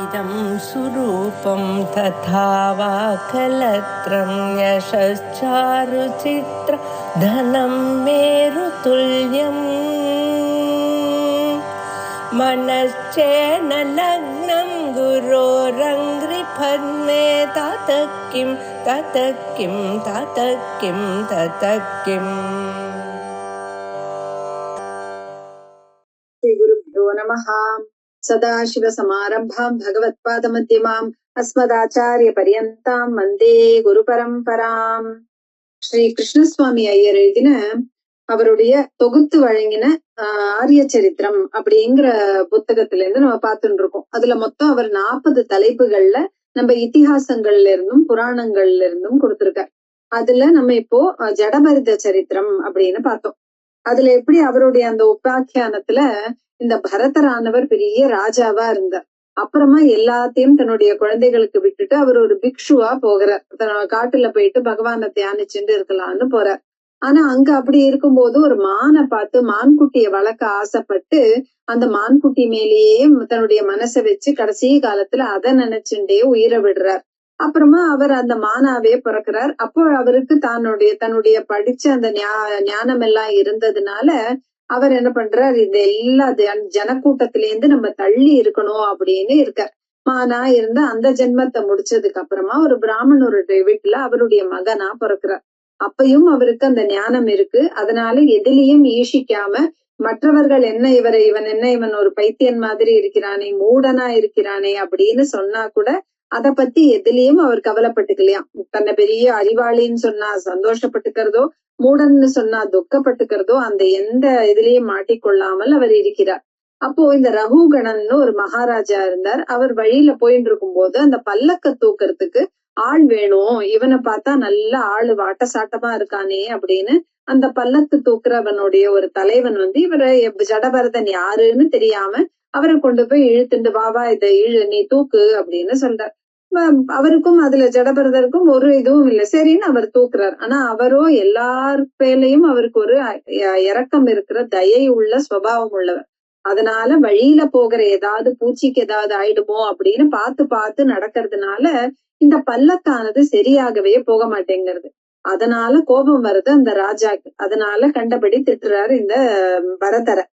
इदं सुरूपं तथा वा कलत्रं यशश्चारुचित्र धनं मेरुतुल्यम् मनश्चेन लग्नं गुरोरङ्घ्रिपद्मे ततः किं ततः किं ततः किं ततः किम्. श्री गुरुभ्यो नमः. सदाशिवसमारम्भां भगवत्पादमध्यमाम् अस्मदाचार्यपर्यन्तां वन्दे குருபரம்பராம். ஸ்ரீ கிருஷ்ணசுவாமி ஐயர் எழுதின அவருடைய தொகுத்து வழங்கின ஆரிய சரித்திரம் அப்படிங்கிற புத்தகத்துல இருந்து நம்ம பார்த்துட்டு இருக்கோம். அதுல மொத்தம் அவர் 40 தலைப்புகள்ல நம்ம இதிகாசங்கள்ல இருந்தும் புராணங்கள்ல இருந்தும் கொடுத்திருக்கார். அதுல நம்ம இப்போ ஜடபரித சரித்திரம் அப்படின்னு பார்த்தோம். அதுல எப்படி அவருடைய அந்த உபாக்கியானத்துல இந்த பரதரானவர் பெரிய ராஜாவா இருந்தார். அப்புறமா எல்லாத்தையும் தன்னுடைய குழந்தைகளுக்கு விட்டுட்டு அவர் ஒரு பிக்ஷுவா போகிறார். காட்டுல போயிட்டு பகவானை தியானிச்சுட்டு இருக்கலாம்னு போறார். ஆனா அங்க அப்படி இருக்கும்போது ஒரு மானை பார்த்து மான்குட்டியை வளர்க்க ஆசைப்பட்டு அந்த மான்குட்டி மேலேயே தன்னுடைய மனசை வச்சு கடைசி காலத்துல அதை நினைச்சுட்டே உயிரை விடுறார். அப்புறமா அவர் அந்த மானாவே பிறக்கிறார். அப்போ அவருக்கு தன்னுடைய படிச்ச அந்த ஞானம் எல்லாம் இருந்ததுனால அவர் என்ன பண்றார், இந்த எல்லா ஜனக்கூட்டத்திலேருந்து நம்ம தள்ளி இருக்கணும் அப்படின்னு இருக்கார். மானா இருந்த அந்த ஜென்மத்தை முடிச்சதுக்கு அப்புறமா ஒரு பிராமணருடைய வீட்டுல அவருடைய மகனா பிறக்கிறார். அப்பயும் அவருக்கு அந்த ஞானம் இருக்கு. அதனால எதிலையும் ஈஷிக்காம மற்றவர்கள் இவன் ஒரு பைத்தியன் மாதிரி இருக்கிறானே, மூடனா இருக்கிறானே அப்படின்னு சொன்னா கூட அத பத்தி எதுலயும் அவர் கவலைப்பட்டுக்கலையாம். தன்னை பெரிய அறிவாளின்னு சொன்னா சந்தோஷப்பட்டுக்கிறதோ, மூடன்னு சொன்னா துக்கப்பட்டுக்கிறதோ அந்த எந்த இதுலயும் மாட்டிக்கொள்ளாமல் அவர் இருக்கிறார். அப்போ இந்த ரகுகணன்னு ஒரு மகாராஜா இருந்தார். அவர் வழியில போயிட்டு இருக்கும் போது அந்த பல்லக்க தூக்குறதுக்கு ஆள் வேணும், இவனை பார்த்தா நல்ல ஆளு வாட்ட சாட்டமா இருக்கானே அப்படின்னு அந்த பல்லக்கு தூக்குறவனுடைய ஒரு தலைவன் இவரை ஜடபரதன் யாருன்னு தெரியாம அவரை கொண்டு போய் இழுத்துண்டு வா இதை நீ தூக்கு அப்படின்னு சொல்றார். அவருக்கும் அதுல ஜடபரதருக்கும் ஒரு இதுவும் இல்லை. சரின்னு அவர் தூக்குறார். ஆனா அவரோ எல்லார் பேர்லயும் அவருக்கு ஒரு இரக்கம் இருக்கிற தயை உள்ள சுபாவம் உள்ளவர். அதனால வழியில போகிற ஏதாவது பூச்சிக்கு ஏதாவது ஆயிடுமோ அப்படின்னு பார்த்து நடக்கிறதுனால இந்த பல்லக்கானது சரியாகவே போக மாட்டேங்கிறது. அதனால கோபம் வருது அந்த ராஜாக்கு. அதனால கண்டபடி திட்டுறாரு இந்த பரதரை.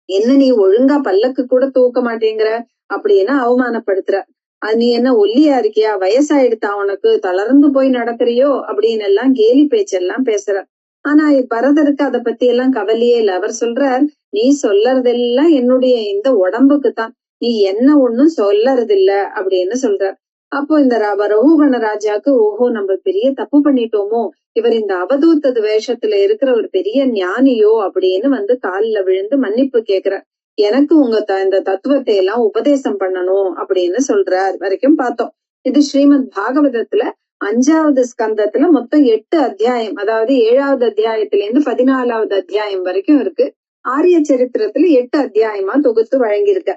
என்ன நீ ஒழுங்கா பல்லக்கு கூட தூக்க மாட்டேங்கிற அப்படின்னு அவமானப்படுத்துற. நீ என்ன ஒல்லியா இருக்கியா, வயசாயிடுத்தா உனக்கு, தளர்ந்து போய் நடக்கிறியோ அப்படின்னு எல்லாம் கேலி பேச்செல்லாம் பேசுற. ஆனா பரதருக்கு அதை பத்தி எல்லாம் கவலையே இல்லை. அவர் சொல்றார், நீ சொல்லறதெல்லாம் என்னுடைய இந்த உடம்புக்கு தான், நீ என்ன ஒண்ணும் சொல்லறதில்ல அப்படின்னு சொல்றார். அப்போ இந்த ரகுகண ராஜாக்கு ஓஹோ நம்ம பெரிய தப்பு பண்ணிட்டோமோ, இவர் இந்த அவதூத்தது வேஷத்துல இருக்கிற ஒரு பெரிய ஞானியோ அப்படின்னு காலில் விழுந்து மன்னிப்பு கேக்குறார். எனக்கு உங்க இந்த தத்துவத்தை எல்லாம் உபதேசம் பண்ணணும் அப்படின்னு சொல்றார் வரைக்கும் பார்த்தோம். இது ஸ்ரீமத் பாகவதத்துல 5வது ஸ்கந்தத்துல மொத்தம் 8 அத்தியாயம், அதாவது 7வது அத்தியாயத்துல இருந்து 14வது அத்தியாயம் வரைக்கும் இருக்கு. ஆரிய சரித்திரத்துல 8 அத்தியாயமா தொகுத்து வழங்கியிருக்க.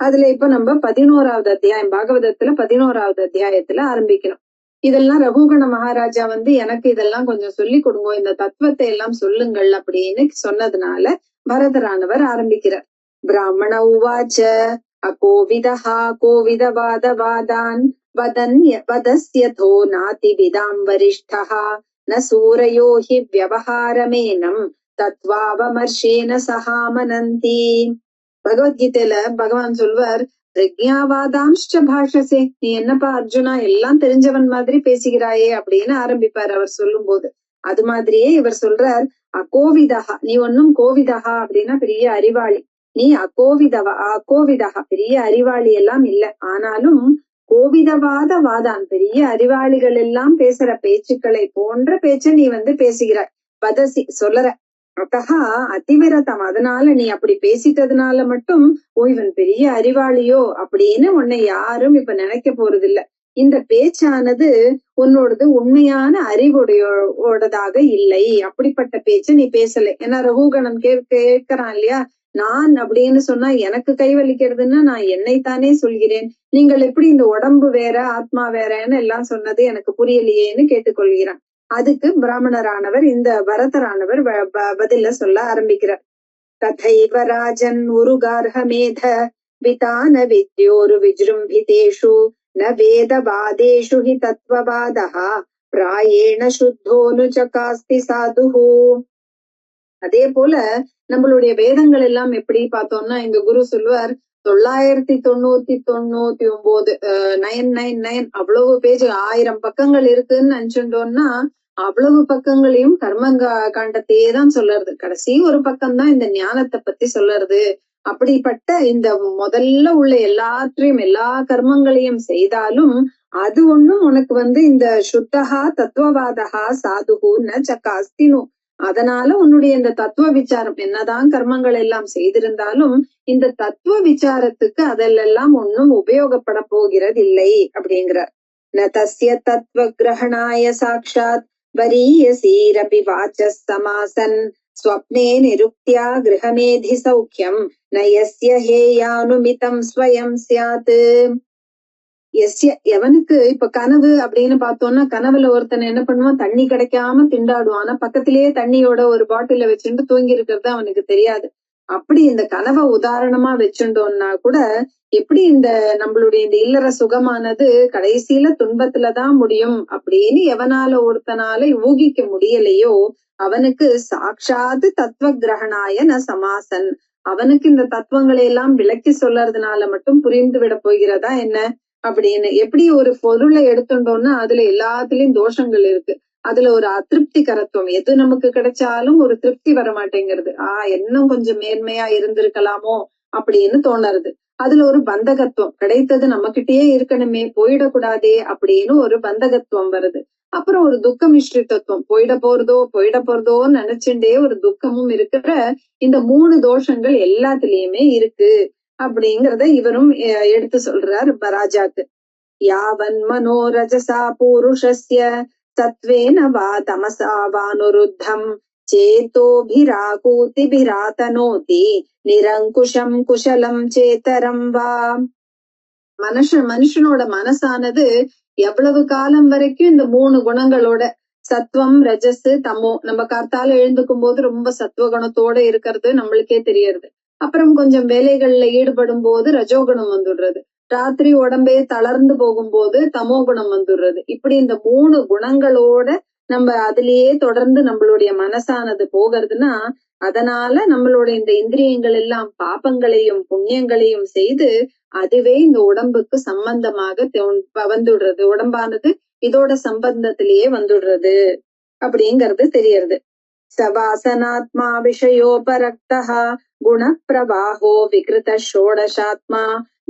அதுல இப்ப நம்ம 11வது அத்தியாயம், பாகவதத்துல 11வது அத்தியாயத்துல ஆரம்பிக்கணும். இதெல்லாம் ரகுகண மகாராஜா எனக்கு இதெல்லாம் கொஞ்சம் சொல்லி கொடுங்க, இந்த தத்துவத்தை எல்லாம் சொல்லுங்கள் அப்படின்னு சொன்னதுனால பரதரானவர் ஆரம்பிக்கிறார். பிராமண உவாச்ச அகோவிதஹா கோவிதவாதவாதான் வதஸ்யதோ நாதிவிதாம் வரிஷ்டஹ ந சூரயோ ஹி வியவஹாரமேனம் தத்வாவமர்ஷேன சஹாமனந்தி. பகவத்கீதையில பகவான் சொல்வார், பிரக்ஞாவாதாம்ஷ்ச பாஷசே, நீ என்னப்பா அர்ஜுனா எல்லாம் தெரிஞ்சவன் மாதிரி பேசுகிறாயே அப்படின்னு ஆரம்பிப்பார் அவர் சொல்லும் போது. அது மாதிரியே இவர் சொல்றார், அகோவிதஹா, நீ ஒன்னும் கோவிதஹா அப்படின்னா பெரிய அறிவாளி, நீ அகோவிதஹா பெரிய அறிவாளி எல்லாம் இல்ல, ஆனாலும் கோவிதவாத வாதான் பெரிய அறிவாளிகள் எல்லாம் பேசுற பேச்சுக்களை போன்ற பேச்ச நீ பேசுகிறாய். வதசி சொல்லற. அத்தகா அதிவிரதம், அதனால நீ அப்படி பேசிட்டதுனால மட்டும் இவன் பெரிய அறிவாளியோ அப்படின்னு உன்னை யாரும் இப்ப நினைக்க போறது இல்ல. இந்த பேச்சானது உன்னோடது உண்மையான அறிவுடையோடதாக இல்லை, அப்படிப்பட்ட பேச்ச நீ பேசல. ஏன்னா ரகுகணன் கேட்கிறான் இல்லையா, நான் அப்படின்னு சொன்னா எனக்கு கைவலிக்கிறதுன்னா நான் என்னைத்தானே சொல்கிறேன், நீங்கள் எப்படி இந்த உடம்பு வேற ஆத்மா வேறன்னு எல்லாம் சொன்னது எனக்கு புரியலையேன்னு கேட்டுக்கொள்கிறான். அதுக்கு பிராமணரானவர் இந்த பரதரானவர் பதில சொல்ல ஆரம்பிக்கிறார். ததைவ ராஜன் உருகார்ஹமேத விதான வித்யோரு விஜృம்பிதேஷு ந வேதவாதேஷு ஹி தத்வவாதஹ பிராயேண சுத்தோனு சகாஸ்தி சாதுஹு. அதே போல நம்மளுடைய வேதங்கள் எல்லாம் எப்படி பார்த்தோம்னா எங்க குரு சொல்லுவார் 999 999 அவ்வளவு பேஜ் 1000 பக்கங்கள் இருக்குன்னு நினைச்சுட்டோம்னா அவ்வளவு பக்கங்களையும் காண்டத்தையே தான் சொல்லுறது. கடைசி ஒரு பக்கம் தான் இந்த ஞானத்தை பத்தி சொல்லுறது. அப்படிப்பட்ட இந்த முதல்ல உள்ள எல்லாத்தையும் எல்லா கர்மங்களையும் செய்தாலும் அது ஒண்ணும் உனக்கு இந்த சுத்தகா தத்துவவாதகா சாதுகு ந சக்காஸ்தினு. அதனால உன்னுடைய இந்த தத்துவ விசாரம் என்னதான் கர்மங்கள் எல்லாம் செய்திருந்தாலும் இந்த தத்துவ விசாரத்துக்கு அதெல்லாம் ஒன்னும் உபயோகப்பட போகிறதில்லை அப்படிங்கிறார். ந தஸ்ய தத்துவ கிரகணாய சாட்சாத் வரியசீரபி வாச்சஸ் சமாசன் ஸ்வப்னே நிருக்தியா கிரகமேதி சௌக்கியம் ந யஸ்ய ஹேயானுமிதம் ஸ்வயம் ஸ்யாத். எவனுக்கு இப்ப கனவு அப்படின்னு பார்த்தோம்னா கனவுல ஒருத்தன் என்ன பண்ணுவான், தண்ணி கிடைக்காம திண்டாடுவான். ஆனா பக்கத்திலேயே தண்ணியோட ஒரு பாட்டில வச்சுட்டு தூங்கி இருக்கிறது அவனுக்கு தெரியாது. அப்படி இந்த கனவை உதாரணமா வச்சுட்டோம்னா கூட எப்படி இந்த நம்மளுடைய இந்த இல்லற சுகமானது கடைசியில துன்பத்துலதான் முடியும் அப்படின்னு எவனால ஒருத்தனால ஊகிக்க முடியலையோ அவனுக்கு சாட்சாத் தத்துவ கிரகணாய ந சமாசன். அவனுக்கு இந்த தத்துவங்களை எல்லாம் விளக்கி சொல்றதுனால மட்டும் புரிந்து விட போகிறதா என்ன அப்படின்னு. எப்படி ஒரு பொருளை எடுத்துட்டோம்னா அதுல எல்லாத்துலயும் தோஷங்கள் இருக்கு. அதுல ஒரு அதிருப்தி கரத்துவம், எது நமக்கு கிடைச்சாலும் ஒரு திருப்தி வர மாட்டேங்கிறது. இன்னும் கொஞ்சம் மேன்மையா இருந்திருக்கலாமோ அப்படின்னு தோணுறது. அதுல ஒரு பந்தகத்துவம், கிடைத்தது நம்மகிட்டயே இருக்கணுமே போயிடக்கூடாதே அப்படின்னு ஒரு பந்தகத்துவம் வருது. அப்புறம் ஒரு துக்க மிஸ்ரிதத்துவம், போயிட போறதோன்னு நினைச்சுட்டே ஒரு துக்கமும் இருக்கிற இந்த 3 தோஷங்கள் எல்லாத்துலயுமே இருக்கு அப்படிங்கறத இவரும் எடுத்து சொல்றார் ராஜாக்கு. யாவன் மனோரஜசா பூருஷஸ்ய சத்வேன வா தமசா வானுருத்தம் சேதோபிராகூதிபிராதனோதி நிரங்குஷம் குஷலம் சேதரம் வா. மனுஷனோட மனசானது எவ்வளவு காலம் வரைக்கும் இந்த 3 குணங்களோட சத்வம் ரஜஸ் தமோ, நம்ம கார்த்தால எழுந்துக்கும் போது ரொம்ப சத்துவ குணத்தோட இருக்கிறது நம்மளுக்கே தெரியறது. அப்புறம் கொஞ்சம் வேலைகள்ல ஈடுபடும் போது ரஜோகுணம் வந்துடுறது. ராத்திரி உடம்பே தளர்ந்து போகும்போது தமோ குணம் வந்துடுறது. இப்படி இந்த 3 குணங்களோட நம்ம அதுலயே தொடர்ந்து நம்மளுடைய மனசானது போகிறதுனா அதனால நம்மளோட இந்த இந்திரியங்கள் எல்லாம் பாபங்களையும் புண்ணியங்களையும் செய்து அதுவே இந்த உடம்புக்கு சம்பந்தமாக வந்துடுறது. உடம்பானது இதோட சம்பந்தத்திலேயே வந்துடுறது அப்படிங்கிறது தெரியறது. சவாசனாத்மா விஷயோபரக்தஹ குண பிரவாஹோ விகிருத ஷோடசாத்மா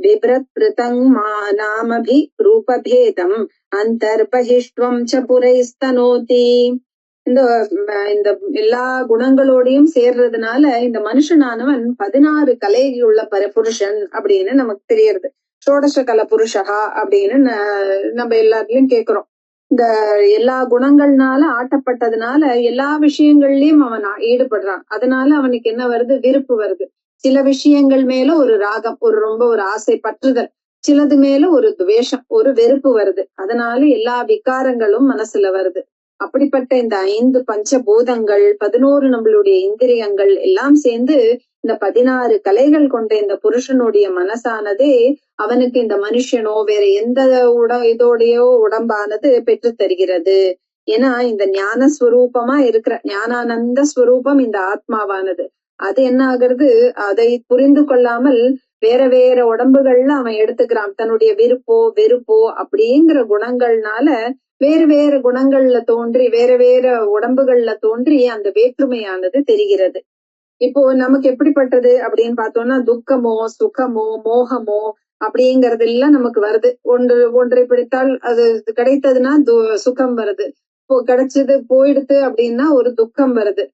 விப்ரத் பிருதங் நாமபி ரூபபேதம் அந்தர்பஹிஷ்வம் ச புரைஸ்தனோதி. இந்த எல்லா குணங்களோடையும் சேர்றதுனால இந்த மனுஷனானவன் 16 கலையுள்ள புருஷன் அப்படின்னு நமக்கு தெரியறது. ஷோடச கல புருஷகா அப்படின்னு நம்ம எல்லாத்துலயும் கேக்குறோம். இந்த எல்லா குணங்கள்னால ஆட்டப்பட்டதுனால எல்லா விஷயங்கள்லயும் அவன் ஈடுபடுறான். அதனால அவனுக்கு என்ன வருது, விருப்பு வருது. சில விஷயங்கள் மேல ஒரு ராகம், ரொம்ப ஒரு ஆசை பற்றுதல், சிலது மேல ஒரு துவேஷம், ஒரு வெறுப்பு வருது. அதனால எல்லா விகாரங்களும் மனசுல வருது. அப்படிப்பட்ட இந்த 5 பஞ்சபூதங்கள் 11 நம்மளுடைய இந்திரியங்கள் எல்லாம் சேர்ந்து இந்த 16 கலைகள் கொண்ட இந்த புருஷனுடைய மனசானதே அவனுக்கு இந்த மனுஷனோ வேற எந்த இதோடையோ உடம்பானது பெற்று தருகிறது. ஏன்னா இந்த ஞான ஸ்வரூபமா இருக்கிற ஞானானந்த ஸ்வரூபம் இந்த ஆத்மாவானது. அது என்ன ஆகுறது, அதை புரிந்து கொள்ளாமல் வேற வேற உடம்புகள்ல அவன் எடுத்துக்கிறான். தன்னுடைய விருப்போ வெறுப்போ அப்படிங்கிற குணங்கள்னால வேறு வேறு குணங்கள்ல தோன்றி வேற வேற உடம்புகள்ல தோன்றி அந்த வேற்றுமையானது தெரிகிறது. இப்போ நமக்கு எப்படிப்பட்டது அப்படின்னு பார்த்தோம்னா துக்கமோ சுகமோ மோகமோ அப்படிங்கறது எல்லாம் நமக்கு வருது. ஒன்றை பிடித்தால் அது கிடைத்ததுன்னா சுகம் வருது, இப்போ கிடைச்சது போயிடுது அப்படின்னா ஒரு துக்கம் வருது.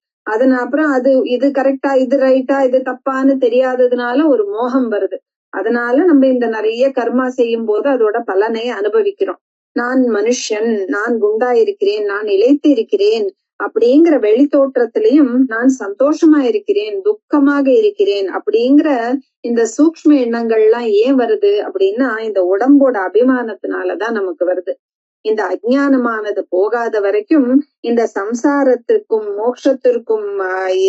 அப்புறம் இது கரெக்டா இது ரைட்டா இது தப்பான்னு தெரியாததுனால ஒரு மோகம் வருது. அதனால நம்ம இந்த நிறைய கர்மா செய்யும் போது அதோட பலனை அனுபவிக்கிறோம். நான் மனுஷன், நான் குண்டா இருக்கிறேன், நான் இளைத்து இருக்கிறேன் அப்படிங்கிற வெளி தோற்றத்திலையும் நான் சந்தோஷமா இருக்கிறேன், துக்கமாக இருக்கிறேன் அப்படிங்கிற இந்த சூக்ஷ்ம எண்ணங்கள்லாம் ஏன் வருது அப்படின்னா இந்த உடம்போட அபிமானத்தினாலதான் நமக்கு வருது. இந்த அஜ்ஞானமானது போகாத வரைக்கும் இந்த சம்சாரத்திற்கும் மோட்சத்திற்கும்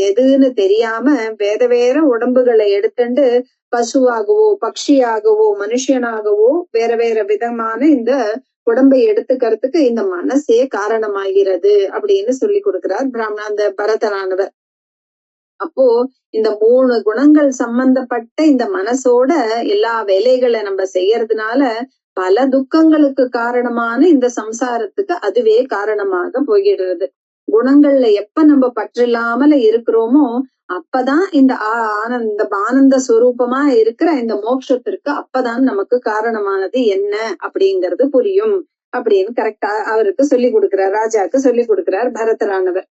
எதுன்னு தெரியாம வேற வேற உடம்புகளை எடுத்துட்டு பசுவாகவோ பக்ஷியாகவோ மனுஷனாகவோ வேற வேற விதமான இந்த உடம்பை எடுத்துக்கிறதுக்கு இந்த மனசே காரணமாகிறது அப்படின்னு சொல்லி கொடுக்கிறார் அந்த பரதனானவர். அப்போ இந்த 3 குணங்கள் சம்பந்தப்பட்ட இந்த மனசோட எல்லா வேலைகளை நம்ம செய்யறதுனால பல துக்கங்களுக்கு காரணமான இந்த சம்சாரத்துக்கு அதுவே காரணமாக போயிடுறது. குணங்கள்ல எப்ப நம்ம பற்றில்லாமல இருக்கிறோமோ அப்பதான் இந்த ஆனந்த ஸ்வரூபமா இருக்கிற இந்த மோட்சத்திற்கு அப்பதான் நமக்கு காரணமானது என்ன அப்படிங்கிறது புரியும் அப்படின்னு கரெக்டா அவருக்கு சொல்லி கொடுக்கிறார், ராஜாக்கு சொல்லி கொடுக்கிறார் பரதரானவர்.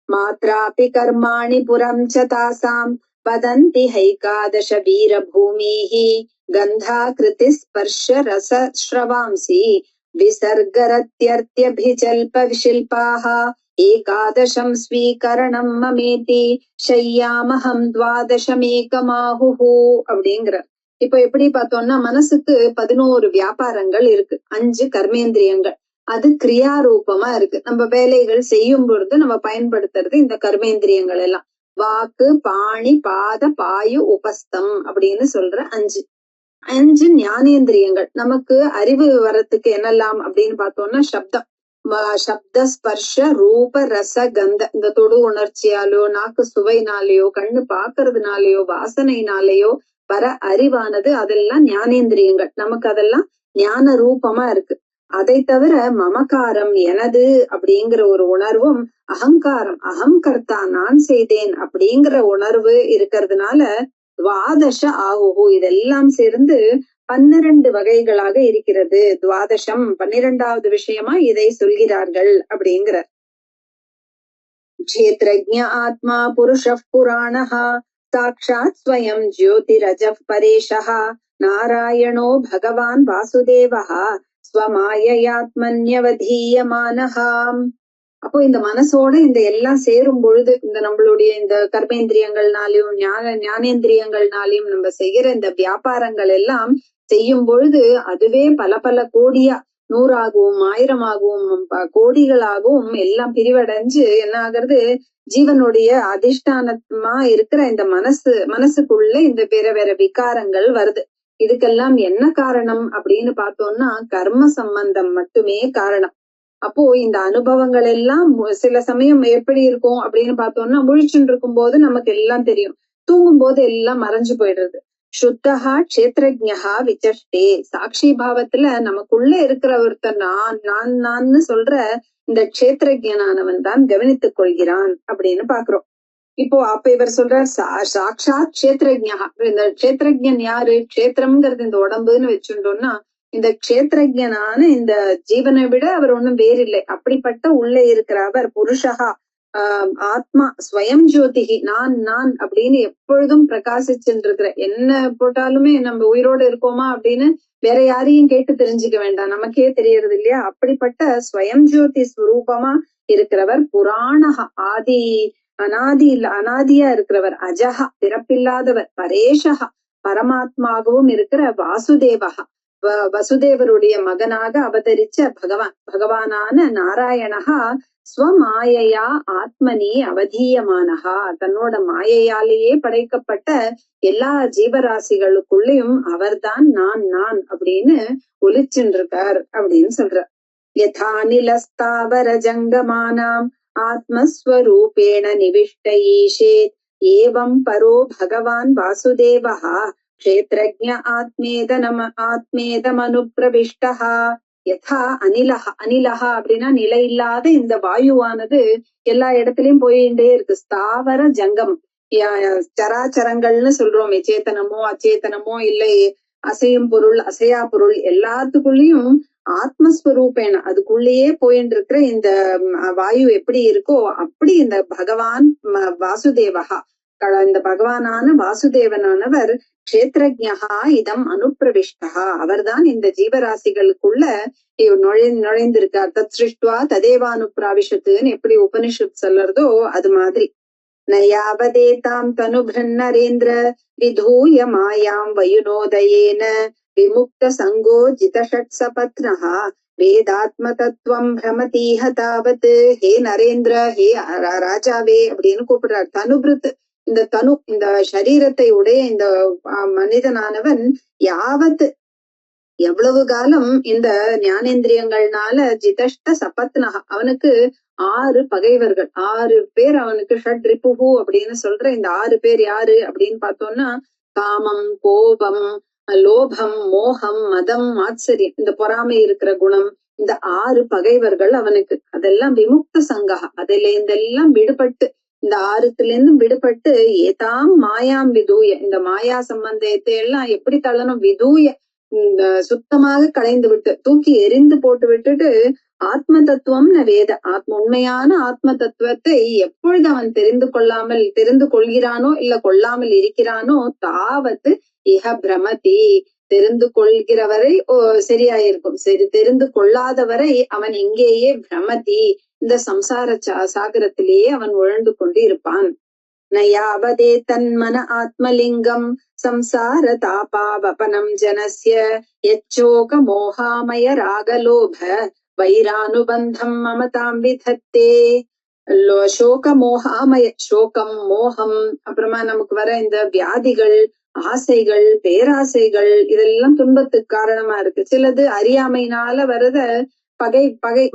மாத்ராபி கர்மாணி புரம் ச தாசாம் வதந்தி ஹைகாதச வீர பூமிஹி கந்தா கிருதி ஸ்பர்ஷ ரச ஸ்ரவாம்சி விசர்கரத்யர்த்யபிஜல்ப விசில்பாஹ ஏகாதசம் ஸ்வீகரணம் மமேதி ஷய்யாமஹம் துவாதசமேகமாஹுஹு அப்படிங்கிற. இப்ப எப்படி பார்த்தோம்னா மனசுக்கு 11 வியாபாரங்கள் இருக்கு, 5 கர்மேந்திரியங்கள். அது கிரியாரூபமா இருக்கு. நம்ம வேலைகள் செய்யும் பொழுது நம்ம பயன்படுத்துறது இந்த கர்மேந்திரியங்கள் எல்லாம். வாக்கு, பாணி, பாத, பாயு, உபஸ்தம் அப்படின்னு சொல்ற 5 ஞானேந்திரியங்கள். நமக்கு அறிவு வரத்துக்கு என்னெல்லாம் அப்படின்னு பார்த்தோம்னா சப்தம், சப்த ஸ்பர்ஷ ரூப ரச கந்த, இந்த தொடு உணர்ச்சியாலோ நாக்கு சுவைனாலேயோ கண்ணு பாக்குறதுனாலயோ வாசனைனாலேயோ வர அறிவானது அதெல்லாம் ஞானேந்திரியங்கள். நமக்கு அதெல்லாம் ஞான ரூபமா இருக்கு. அதை தவிர மமகாரம் எனது அப்படிங்கிற ஒரு உணர்வும், அகங்காரம் அகம் கர்த்தா நான் செய்தேன் அப்படிங்கிற உணர்வு இருக்கிறதுனால துவாதச ஆகுஹு இதெல்லாம் சேர்ந்து 12 வகைகளாக இருக்கிறது. துவாதசம் 12வது விஷயமா இதை சொல்கிறார்கள் அப்படிங்கிறார். க்ஷேத்ரஜ்ஞ ஆத்மா புருஷ புராணஹ சாக்ஷாத் ஸ்வயம் ஜோதிரஜப் பரேஷஹ நாராயணோ பகவான் வாசுதேவஹ ஸ்வமாயயாத்மன்யவதீயமானஹாம். அப்போ இந்த மனசோட இந்த எல்லாம் சேரும் பொழுது இந்த நம்மளுடைய இந்த கர்மேந்திரியங்கள்னாலையும் ஞானேந்திரியங்கள்னாலையும் நம்ம செய்யற இந்த வியாபாரங்கள் எல்லாம் செய்யும் பொழுது அதுவே பல பல கோடியா 100ஆகவும் 1000ஆகவும் கோடிகளாகவும் எல்லாம் என்ன ஆகுறது, ஜீவனுடைய அதிஷ்டானமா இருக்கிற இந்த மனசுக்குள்ள இந்த வேற வேற விகாரங்கள் வருது. இதுக்கெல்லாம் என்ன காரணம் அப்படின்னு பார்த்தோம்னா கர்ம சம்பந்தம் மட்டுமே காரணம். அப்போ இந்த அனுபவங்கள் எல்லாம் சில சமயம் எப்படி இருக்கும் அப்படின்னு பார்த்தோம்னா முழிச்சுட்டு இருக்கும் போது நமக்கு எல்லாம் தெரியும், தூங்கும் போது எல்லாம் மறைஞ்சு போயிடுறது. சுத்தஹா க்ஷேத்ரஜ்ஞா விசஷ்டே, சாட்சி பாவத்துல நமக்குள்ள இருக்கிற ஒருத்தர் நான் சொல்ற இந்த க்ஷேத்ரஜனானவன் தான் கவனித்துக் கொள்கிறான் அப்படின்னு பாக்குறோம். இப்போ அப்ப இவர் சொல்றார் சாட்சாத் க்ஷேத்ரஜ்ஞா. இந்த க்ஷேத்ரஜன் யாரு? க்ஷேத்திரம்ங்கிறது இந்த உடம்புன்னு வச்சுட்டோம்னா இந்த க்ஷேத்ரஜனான இந்த ஜீவனை விட அவர் ஒண்ணும் வேறில்லை. அப்படிப்பட்ட உள்ளே இருக்கிற அவர் புருஷகா ஆத்மா ஸ்வயம் ஜோதிகி நான் அப்படின்னு எப்பொழுதும் பிரகாசிச்சுட்டு இருக்கிற. என்ன போட்டாலுமே நம்ம உயிரோடு இருக்கோமா அப்படின்னு வேற யாரையும் கேட்டு தெரிஞ்சுக்க வேண்டாம், நமக்கே தெரியறது இல்லையா? அப்படிப்பட்ட ஸ்வயம் ஜோதி ஸ்வரூபமா இருக்கிறவர். புராணகா அனாதியா இருக்கிறவர். அஜஹா பிறப்பில்லாதவர். பரேஷகா பரமாத்மாகவும் இருக்கிற வாசுதேவகா வசுதேவருடைய மகனாக அவதரிச்ச பகவானான நாராயணகா ஸ்வமாயையா ஆத்மனி அவதீயமானஹா, தன்னோட மாயையாலேயே படைக்கப்பட்ட எல்லா ஜீவராசிகளுக்குள்ளயும் அவர்தான் நான் அப்படின்னு ஒலிச்சுருக்கார் அப்படின்னு சொல்றார். யதா நிலஸ்தாவர ஜங்கமானாம் ஆத்மஸ்வரூபேண நிவிஷ்ட ஈஷேத் ஏவம் பரோ பகவான் வாசுதேவஹா க்ஷேத்ரஜ்ஞ ஆத்மேதமனுப்பிரவிஷ்டஹா. யதா அனிலஹா அப்படின்னா நிலை இல்லாத இந்த வாயுவானது எல்லா இடத்துலயும் போயிட்டே இருக்கு. ஸ்தாவர ஜங்கம் சராச்சரங்கள்னு சொல்றோம், சேத்தனமோ அச்சேத்தனமோ இல்லை அசையும் பொருள் அசையா பொருள் எல்லாத்துக்குள்ளயும் ஆத்மஸ்வரூபேன அதுக்குள்ளேயே போயிட்டு இருக்கிற இந்த வாயு எப்படி இருக்கோ அப்படி இந்த பகவான் வாசுதேவகா இந்த பகவானான வாசுதேவனானவர் க்ஷேத்ரஜ்ஞா இதம் அனுப்பிரவிஷ்டா, அவர்தான் இந்த ஜீவராசிகளுக்குள்ள நுழைந்திருக்கார். தத் சிருஷ்டுவா ததேவானுப்பிராவிஷத்துன்னு எப்படி உபனிஷத் சொல்றதோ அது மாதிரி. நயாவதேதாம் தனுபிருன் நரேந்திர விதூய மாயாம் வயுனோதயேன விமுக்த சங்கோ ஜிதஷட் சபத்னஹா வேதாத்ம தத்துவம் பிரமதீஹ தாவத். ஹே நரேந்திர, ஹே ராஜாவே அப்படின்னு கூப்பிடுறார். தனுபிருத் இந்த தனு இந்த சரீரத்தை உடைய இந்த மனிதனானவன் யாவத்து எவ்வளவு காலம் இந்த ஞானேந்திரியங்கள்னால ஜிதஷ்ட சபத்னக அவனுக்கு 6 பகைவர்கள் 6 பேர் அவனுக்கு ஷட் ரிப்புஹு அப்படின்னு சொல்ற இந்த 6 பேர் யாரு அப்படின்னு பார்த்தோம்னா காமம், கோபம், லோபம், மோகம், மதம், ஆச்சரியம், இந்த பொறாமை இருக்கிற குணம், இந்த 6 பகைவர்கள் அவனுக்கு. அதெல்லாம் விமுக்த சங்கா, அதுல இருந்தெல்லாம் விடுபட்டு இந்த 6த்துல இருந்தும் விடுபட்டு ஏதாம் மாயாம் விதூய, இந்த மாயா சம்பந்தத்தை எல்லாம் எப்படி தள்ளணும், விதூய சுத்தமாக களைந்து விட்டு தூக்கி எரிந்து போட்டு விட்டுட்டு ஆத்ம தத்துவம் வேத உண்மையான ஆத்ம தத்துவத்தை எப்பொழுது அவன் தெரிந்து கொள்கிறானோ இல்ல கொள்ளாமல் இருக்கிறானோ தாவத்து இஹ பிரமதி, தெரிந்து கொள்கிறவரை சரியாயிருக்கும், சரி தெரிந்து கொள்ளாதவரை அவன் இங்கேயே பிரமதி, இந்த சம்சார சாகரத்திலேயே அவன் உழண்டு கொண்டு இருப்பான். நயாவதே தன்மன ஆத்மலிங்கம் சம்சார தாபாவபனம் ஜனஸ்ய யச்சோக மோகாமய ராகலோப வைரானுபந்தம் மமதாம் விதத்தே. சோக மோகாமய, சோகம், மோகம், அப்புறமா நமக்கு வர இந்த வியாதிகள், ஆசைகள், பேராசைகள், இதெல்லாம் துன்பத்துக்கு காரணமா இருக்கு. சிலது அறியாமையினால வரத பகை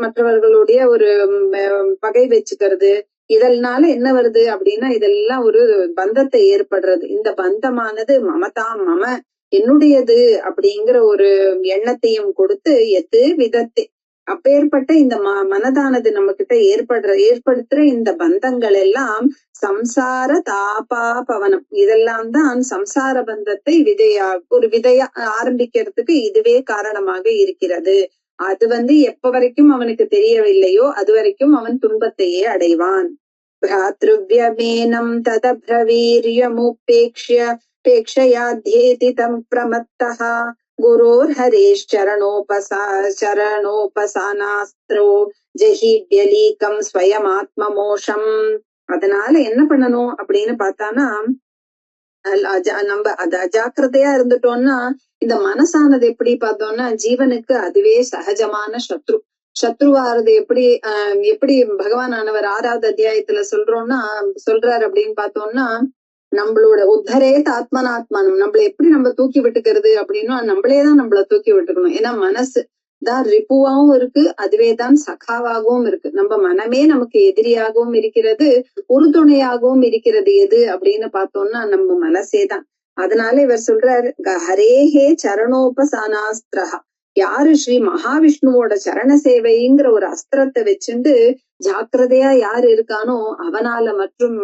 மற்றவர்களுடைய ஒரு பகை வச்சுக்கிறது, இதனால என்ன வருது அப்படின்னா இதெல்லாம் ஒரு பந்தத்தை ஏற்படுறது. இந்த பந்தமானது மமதாம் மம என்னுடையது அப்படிங்கிற ஒரு எண்ணத்தையும் கொடுத்து எது விதத்தை அப்பேற்பட்ட இந்த மனதானது நம்ம கிட்ட ஏற்படுத்துற இந்த பந்தங்கள் எல்லாம் சம்சார தாபா பவனம், இதெல்லாம் தான் சம்சார பந்தத்தை விதையா ஆரம்பிக்கிறதுக்கு இதுவே காரணமாக இருக்கிறது. அது எப்ப வரைக்கும் அவனுக்கு தெரியவில்லையோ அது வரைக்கும் அவன் துன்பத்தையே அடைவான். பிராத்ருவ்யமேனம் ததப்ரவீர்யமுபேக்ஷ்யேதி தம் பிரமத்தஹ குரோர் ஹரேஷ் சரணோபசானாஸ்த்ரோ ஜஹீப்யலீகம் ஸ்வயமாத்ம மோஷம். அதனால என்ன பண்ணணும் அப்படின்னு பார்த்தானா, நம்ம அது அஜாக்கிரதையா இருந்துட்டோம்னா இந்த மனசானது எப்படி பார்த்தோம்னா ஜீவனுக்கு அதுவே சகஜமான சத்ருவாறது. எப்படி பகவான் ஆனவர் 6வது அத்தியாயத்துல சொல்றாரு அப்படின்னு பார்த்தோம்னா, நம்மளோட உத்தரேத் ஆத்மனாத்மானம், நம்மள எப்படி நம்ம தூக்கி விட்டுக்கிறது அப்படின்னா நம்மளேதான் நம்மள தூக்கி விட்டுக்கணும். ஏன்னா மனசு தான் ரிப்புவாவும் இருக்கு, அதுவேதான் சகாவாகவும் இருக்கு. நம்ம மனமே நமக்கு எதிரியாகவும் இருக்கிறது, உறுதுணையாகவும் இருக்கிறது. எது அப்படின்னு பார்த்தோம்னா நம்ம மனசேதான். அதனால இவர் சொல்றாரு ஹரேஹே சரணோபசானாஸ்திரஹா, யாரு ஸ்ரீ மகாவிஷ்ணுவோட சரண சேவைங்கிற ஒரு அஸ்திரத்தை வச்சுண்டு ஜாக்கிரதையா யாரு இருக்கானோ அவனால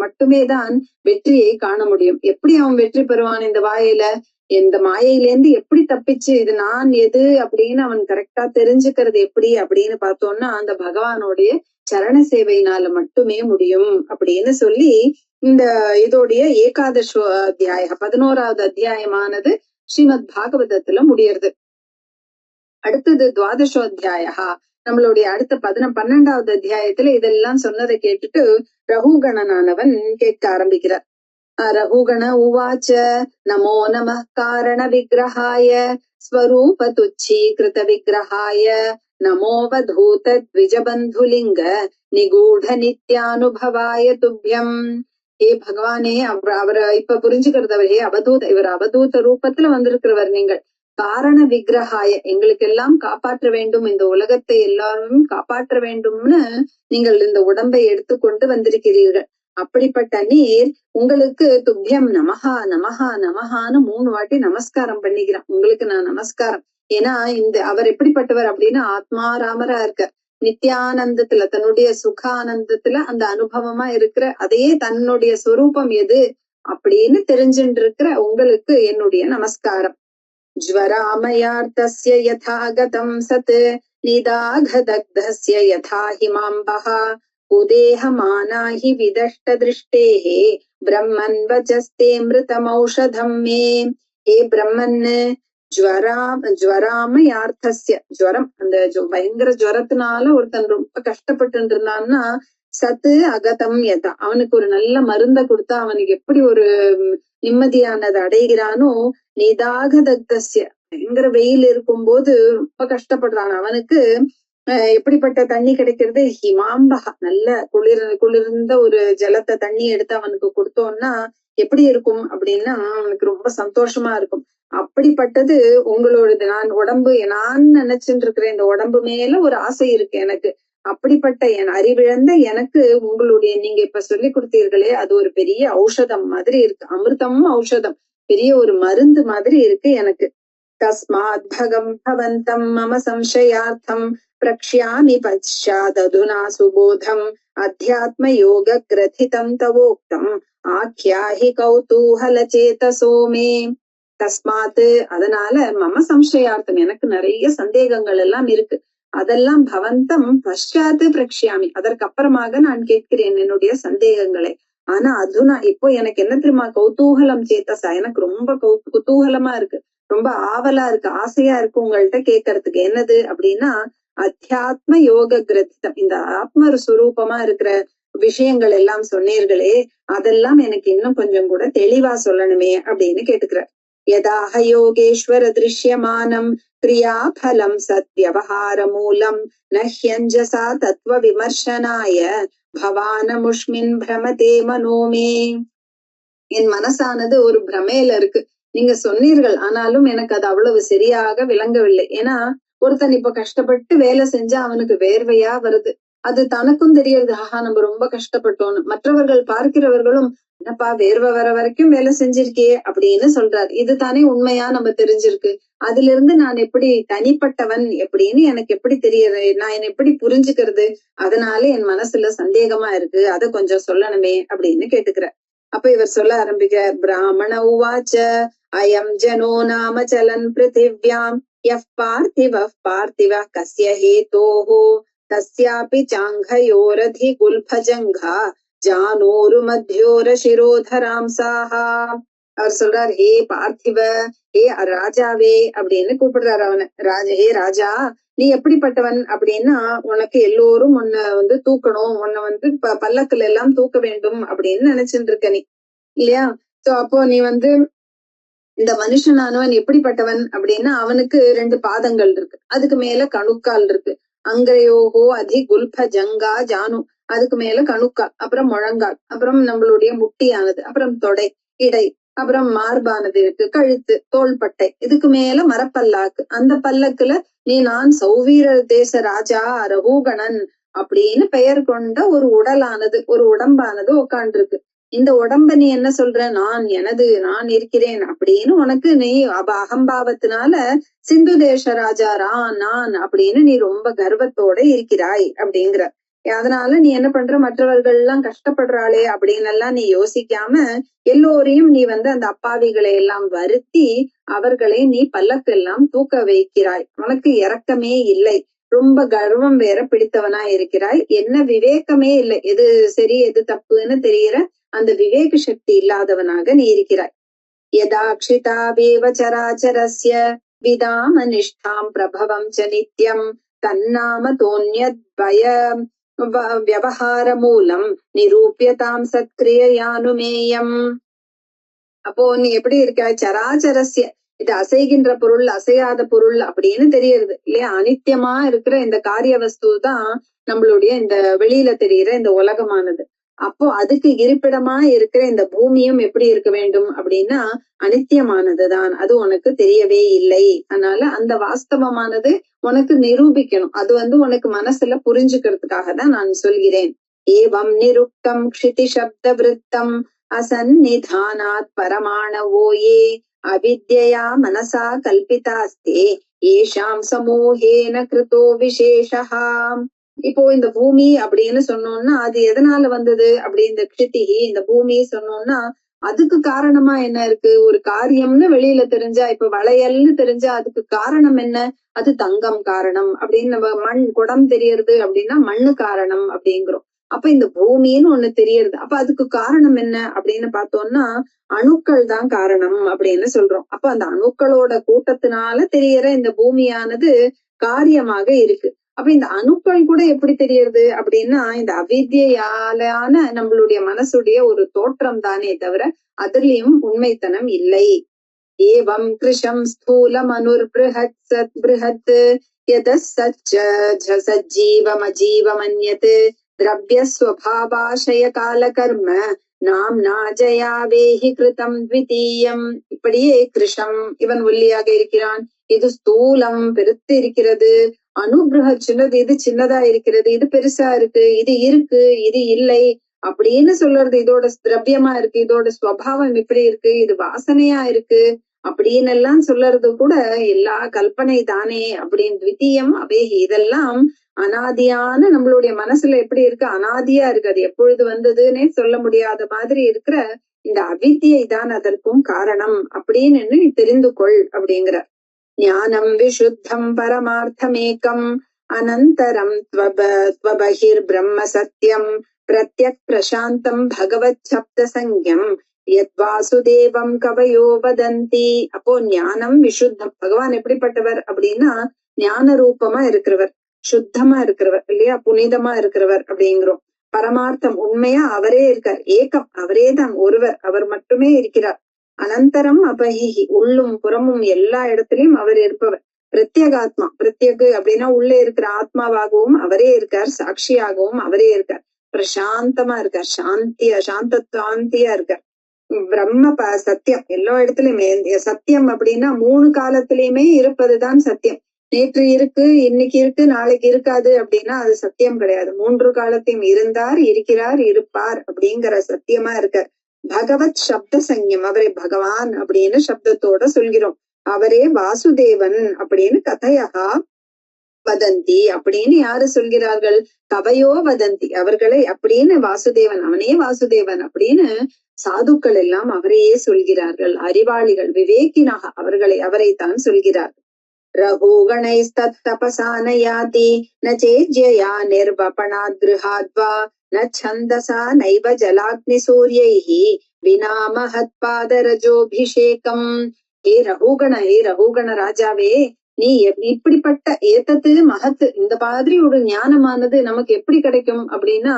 மட்டுமே தான் வெற்றியை காண முடியும். எப்படி அவன் வெற்றி பெறுவான் இந்த வாயில, இந்த மாயையிலேருந்து எப்படி தப்பிச்சு இது நான் எது அப்படின்னு அவன் கரெக்டா தெரிஞ்சுக்கிறது எப்படி அப்படின்னு பார்த்தோம்னா அந்த பகவானுடைய சரண சேவையினால மட்டுமே முடியும் அப்படின்னு சொல்லி இந்த இதோடைய ஏகாதச அத்தியாய 11வது அத்தியாயமானது ஸ்ரீமத் பாகவதத்துல முடியறது. அடுத்தது துவாதசோத்தியாய, நம்மளுடைய அடுத்த 12வது அத்தியாயத்துல இதெல்லாம் சொன்னதை கேட்டுட்டு ரகுகணனானவன் கேட்க ஆரம்பிக்கிறார். ரகுகண உவாச்ச நமோ நம காரண விக்கிரகாய ஸ்வரூப துச்சீகிருத விக்கிரகாய நமோவதூத த்விஜபந்துலிங்க நிகூட நித்யானுபவாய துப்யம். ஏ பகவானே, அவரை இப்ப புரிஞ்சுக்கிறது அவரே இவர் அவதூத ரூபத்துல வந்திருக்கிறவர். நீங்கள் காரண விக்கிரகாய, எங்களுக்கு எல்லாம் காப்பாற்ற வேண்டும், இந்த உலகத்தை எல்லாரும் காப்பாற்ற வேண்டும்னு நீங்கள் இந்த உடம்பை எடுத்துக்கொண்டு வந்திருக்கிறீர்கள். அப்படிப்பட்ட நீர் உங்களுக்கு துப்யம் நமஹா நமஹா நமஹான்னு 3 வாட்டி நமஸ்காரம் பண்ணிக்கிறான். உங்களுக்கு நான் நமஸ்காரம். ஏன்னா அவர் எப்படிப்பட்டவர் அப்படின்னா ஆத்மாராமரா இருக்கார். நித்யானந்தத்துல தன்னுடைய சுகானந்தத்துல அந்த அனுபவமா இருக்கிற அதையே தன்னுடைய ஸ்வரூபம் எது அப்படின்னு தெரிஞ்சுட்டு இருக்கிற உங்களுக்கு என்னுடைய நமஸ்காரம். ஜ்வராமயார்த்தஸ்ய யதாகதம் சத் நிதாகதக்தஸ்ய யதா ஹிமாம்பஹ உதேஹமானாஹி விதஷ்ட திருஷ்டேஹே பிரம்மன் வஜஸ்தே மிருதமௌஷதம் மே. ஹே பிரம்மன், ஜ்வராமயார்த்தஸ்ய, ஜுவரம், அந்த பயங்கர ஜுவரத்தினால ஒருத்தன் ரொம்ப கஷ்டப்பட்டு இருந்தான்னா சத்து அகதம் யதா, அவனுக்கு ஒரு நல்ல மருந்த கொடுத்தா அவனுக்கு எப்படி ஒரு நிம்மதியானது அடைகிறானோ, நிதாகதக்தஸ்ய, பயங்கர வெயில் இருக்கும் போது ரொம்ப கஷ்டப்படுறான், அவனுக்கு எப்படிப்பட்ட தண்ணி கிடைக்கிறது? ஹிமாம்பகா, நல்ல குளிர்ந்த ஒரு ஜலத்தை தண்ணி எடுத்து அவனுக்கு கொடுத்தோம்னா எப்படி இருக்கும் அப்படின்னா அவனுக்கு ரொம்ப சந்தோஷமா இருக்கும். அப்படிப்பட்டது உங்களோடது. நான் நினைச்சுட்டு இருக்கிறேன், இந்த உடம்பு மேல ஒரு ஆசை இருக்கு எனக்கு. அப்படிப்பட்ட என் அறிவிழந்த எனக்கு உங்களுடைய நீங்க இப்ப சொல்லி கொடுத்தீர்களே, அது ஒரு பெரிய ஔஷதம் மாதிரி இருக்கு. அமிர்தமும் ஔஷதம், பெரிய ஒரு மருந்து மாதிரி இருக்கு எனக்கு. தஸ்மாத் பவந்தம் மம சம்சயார்த்தம் பிரக்ஷ்யாமி பச்சாததுனா சுபோதம் அத்தியாத்ம யோக கிரதிதம் தவோக்தம் ஆக்யாஹி கௌதூஹல சேதசோமே. தஸ்மாத், அதனால மம சம்சயார்த்தம், எனக்கு நிறைய சந்தேகங்கள் எல்லாம் இருக்கு. அதெல்லாம் பவந்தம் பஷாத்து பிரக்ஷ்யாமி, அதற்கப்புறமாக நான் கேட்கிறேன் என்னுடைய சந்தேகங்களை. ஆனா அதுனா இப்போ எனக்கு என்ன தெரியுமா, கௌதூகலம் சேத்தசா, எனக்கு ரொம்ப குதூகலமா இருக்கு, ரொம்ப ஆவலா இருக்கு, ஆசையா இருக்கு உங்கள்கிட்ட கேட்கறதுக்கு. என்னது அப்படின்னா அத்தியாத்ம யோக கிரதிதம், இந்த ஆத்ம சுரூபமா இருக்கிற விஷயங்கள் எல்லாம் சொன்னீர்களே, அதெல்லாம் எனக்கு இன்னும் கொஞ்சம் கூட தெளிவா சொல்லணுமே அப்படின்னு கேட்டுக்கிறார். யதாக யோகேஸ்வர திருஷ்யமானம் கிரியாபலம் சத்யவஹார மூலம் நஹ்யஞ்சசா தத்துவ விமர்சனாய பவானமுஷ்மின் பிரமதே மனோமே. என் மனசானது ஒரு பிரமையில இருக்கு. நீங்க சொன்னீர்கள், ஆனாலும் எனக்கு அது அவ்வளவு சரியாக விளங்கவில்லை. ஏன்னா ஒருத்தன் இப்ப கஷ்டப்பட்டு வேலை செஞ்சா அவனுக்கு வேர்வையா வருது, அது தனக்கும் தெரியறது, ஆஹா நம்ம ரொம்ப கஷ்டப்பட்டோம்னு. மற்றவர்கள் பார்க்கிறவர்களும் என்னப்பா வேர்வை வர வரைக்கும் வேலை செஞ்சிருக்கே அப்படின்னு சொல்றாரு. இது தானே உண்மையா நம்ம தெரிஞ்சிருக்கு. அதுல இருந்து நான் எப்படி தனிப்பட்டவன் எப்படின்னு எனக்கு எப்படி தெரியறது, நான் என்ன எப்படி புரிஞ்சுக்கிறது? அதனால என் மனசுல சந்தேகமா இருக்கு, அதை கொஞ்சம் சொல்லணுமே அப்படின்னு கேட்டுக்கிறேன். அப்ப இவர் சொல்ல ஆரம்பிக்கிறார். பிராமண உவாச்ச அயம் ஜனோ நாம சலன் பிருத்திவ்யாம் யஃப் பார்த்திவ பார்த்திவ கஸ்ய ஹேதோஹோ தஸ்யாபி சாங்கயோரதி குல்பஜங்கா ஜானோரு மத்யோர சிரோதராம்சாஹா. அவர் சொல்றார், ஹே பார்த்திவ, ஹே ராஜாவே அப்படின்னு கூப்பிடுறாரு அவனை. ஹே ராஜா, நீ எப்படிப்பட்டவன் அப்படின்னா உனக்கு எல்லோரும் உன்னை தூக்கணும், உன்னை பல்லக்குல எல்லாம் தூக்க வேண்டும் அப்படின்னு நினைச்சுட்டு இருக்க நீ, இல்லையா? சோ அப்போ நீ இந்த மனுஷனானவன் எப்படிப்பட்டவன் அப்படின்னா அவனுக்கு 2 பாதங்கள் இருக்கு, அதுக்கு மேல கணுக்கால் இருக்கு. அங்கரையோகோ அதி குல்ப ஜங்கா ஜானு, அதுக்கு மேல கணுக்கால், அப்புறம் முழங்கால், அப்புறம் நம்மளுடைய முட்டியானது, அப்புறம் தொடை, இடை, அப்புறம் மார்பானது இருக்கு, கழுத்து, தோள்பட்டை, இதுக்கு மேல மரப்பல்லாக்கு. அந்த பல்லக்குல நான் சௌவீர தேச ராஜா ரகுகணன் அப்படின்னு பெயர் கொண்ட ஒரு உடலானது, ஒரு உடம்பானது உட்காண்டிருக்கு. இந்த உடம்ப நீ என்ன சொல்ற, நான் எனது, நான் இருக்கிறேன் அப்படின்னு உனக்கு நீ அகம்பாவத்தினால சிந்து தேச ராஜா நான் அப்படின்னு நீ ரொம்ப கர்வத்தோட இருக்கிறாய் அப்படிங்கிற. அதனால நீ என்ன பண்ற, மற்றவர்கள் எல்லாம் கஷ்டப்படுறாளே அப்படின்னு எல்லாம் நீ யோசிக்காம எல்லோரையும் நீ அந்த அப்பாவிகளை எல்லாம் வருத்தி அவர்களை நீ பல்லக்கெல்லாம் தூக்க வைக்கிறாய். உனக்கு இரக்கமே இல்லை, ரொம்ப கர்வம் வேற பிடித்தவனா இருக்கிறாய், என்ன விவேகமே இல்லை, எது சரி எது தப்புன்னு தெரியற அந்த விவேக சக்தி இல்லாதவனாக நீ இருக்கிறாய். யதாக்ஷிதாவேவ சராச்சரஸ்ய விதாம நிஷ்டாம் பிரபவம் ச நித்யம் தன்னாம தோன்யத்வய வியவஹார மூலம் நிரூபியதாம் சத்கிரியயானுமேயம். அப்போ நீ எப்படி இருக்க, சராச்சரஸ்ய, இது அசைகின்ற பொருள் அசையாத பொருள் அப்படின்னு தெரியறது இல்லையா? அனித்தியமா இருக்கிற இந்த காரிய வஸ்து தான் நம்மளுடைய இந்த வெளியில தெரிகிற இந்த உலகமானது. அப்போ அதுக்கு இருப்பிடமா இருக்கிற இந்த பூமியும் எப்படி இருக்க வேண்டும் அப்படின்னா அனித்தியமானதுதான், அது உனக்கு தெரியவே இல்லை. அதனால அந்த வாஸ்தவமானது உனக்கு நிரூபிக்கணும், அது உனக்கு மனசுல புரிஞ்சுக்கிறதுக்காக தான் நான் சொல்கிறேன். ஏவம் நிருக்தம் க்ஷிதி சப்த விருத்தம் அசன்னிதானாத் பரமாணவோ ஏ அவித்யா மனசா கல்பிதாஸ்தே ஏஷாம் சமூகேன கிருதோ விசேஷஹா. இப்போ இந்த பூமி அப்படின்னு சொன்னோம்னா அது எதனால வந்தது அப்படி, இந்த க்ஷிதிகி, இந்த பூமி சொன்னோம்னா அதுக்கு காரணமா என்ன இருக்கு, ஒரு காரியம்னு வெளியில தெரிஞ்சா, இப்ப வளையல்னு தெரிஞ்சா அதுக்கு காரணம் என்ன, அது தங்கம் காரணம் அப்படின்னு. நம்ம மண் குடம் தெரியறது அப்படின்னா மண்ணு காரணம் அப்படிங்கிறோம். அப்ப இந்த பூமின்னு ஒண்ணு தெரியறது, அப்ப அதுக்கு காரணம் என்ன அப்படின்னு பார்த்தோம்னா அணுக்கள் தான் காரணம் அப்படின்னு சொல்றோம். அப்ப அந்த அணுக்களோட கூட்டத்தினால தெரியற இந்த பூமியானது காரியமாக இருக்கு. அப்ப இந்த அணுக்கள் கூட எப்படி தெரியறது அப்படின்னா இந்த அவித்யாலான நம்மளுடைய மனசுடைய ஒரு தோற்றம் தானே தவிர அதுலயும் உண்மைத்தனம் இல்லை. ஏவம் கிருஷம் ஸ்தூலம் அனுர் பிருஹத் சஜ்ஜீவமஜீவமன்யத் திரவ்யஸ்வபாவாசய கால கர்ம நாம்னா ஜயாவேஹி கிருதம் த்விதீயம். இப்படியே கிருஷம், இவன் ஒல்லியாக இருக்கிறான், இது ஸ்தூலம் பெருத்து இருக்கிறது, அனுகிரக சின்னது, இது சின்னதா இருக்கிறது, இது பெருசா இருக்கு, இது இருக்கு, இது இல்லை அப்படின்னு சொல்றது. இதோட திரவியமா இருக்கு, இதோட ஸ்வபாவம் இப்படி இருக்கு, இது வாசனையா இருக்கு அப்படின்னு எல்லாம் சொல்லறது கூட எல்லா கல்பனை தானே அப்படின்னு. த்விதீயம் அவேஹி, இதெல்லாம் அனாதியான நம்மளுடைய மனசுல எப்படி இருக்கு, அனாதியா இருக்கு, அது எப்பொழுது வந்ததுன்னே சொல்ல முடியாத மாதிரி இருக்கிற இந்த அவித்தியை தான் அதற்கும் காரணம் அப்படின்னு நீ தெரிந்து கொள் அப்படிங்கிற. ஞானம் விசுத்தம் பரமார்த்தமேகம் அனந்தரம் த்வபஹிர் பிரம்ம சத்யம் பிரத்யக் பிரசாந்தம் பகவத் சப்த சங்கம் யத் வாசுதேவம் கவயோ வதந்தி. அப்போ ஞானம் விசுத்தம், பகவான் எப்படிப்பட்டவர் அப்படின்னா ஞான ரூபமா இருக்கிறவர், சுத்தமா இருக்கிறவர் இல்லையா, புனிதமா இருக்கிறவர் அப்படிங்கிறோம். பரமார்த்தம், உண்மையா அவரே இருக்கார், ஏகம், அவரே தான் ஒருவர், அவர் மட்டுமே இருக்கிறார். அனந்தரம் அபஹிஹி, உள்ளும் புறமும் எல்லா இடத்திலையும் அவர் இருப்பவர். பிரத்யேகாத்மா, பிரத்யேகு அப்படின்னா உள்ளே இருக்கிற ஆத்மாவாகவும் அவரே இருக்கார், சாட்சியாகவும் அவரே இருக்கார், பிரசாந்தமா இருக்கார், சாந்தியா இருக்கார். பிரம்ம சத்தியம், எல்லா இடத்துலயுமே சத்தியம் அப்படின்னா 3 காலத்திலயுமே இருப்பதுதான் சத்தியம். நேற்று இருக்கு, இன்னைக்கு இருக்கு, நாளைக்கு இருக்காது அப்படின்னா அது சத்தியம் கிடையாது. 3 காலத்தையும் இருந்தார், இருக்கிறார், இருப்பார் அப்படிங்கிற சத்தியமா இருக்கார். பகவத் சப்த சங்கம், அவரே பகவான் அப்படின்னு சப்தத்தோட சொல்கிறோம். அவரே வாசுதேவன் அப்படின்னு கதையகா வதந்தி அப்படின்னு யாரு சொல்கிறார்கள், கவையோ வதந்தி, அவர்களை அப்படின்னு வாசுதேவன், அவனே வாசுதேவன் அப்படின்னு சாதுக்கள் எல்லாம் அவரையே சொல்கிறார்கள். அறிவாளிகள் விவேகினாக அவரைத்தான் சொல்கிறார்கள். ரகுகணைஸ்தபசானயாதி நச்சேஜ்யயா நிர்வபணாத் கிருஹாத்வா நச்சந்தசா நைவ ஜலாக்னி சூரியைஹி வினா மஹத் பாதரஜோபிஷேகம். ஹே ரகுகண ராஜாவே, நீ இப்படிப்பட்ட ஏத்தத்து மகத்து, இந்த மாதிரி ஒரு ஞானமானது நமக்கு எப்படி கிடைக்கும் அப்படின்னா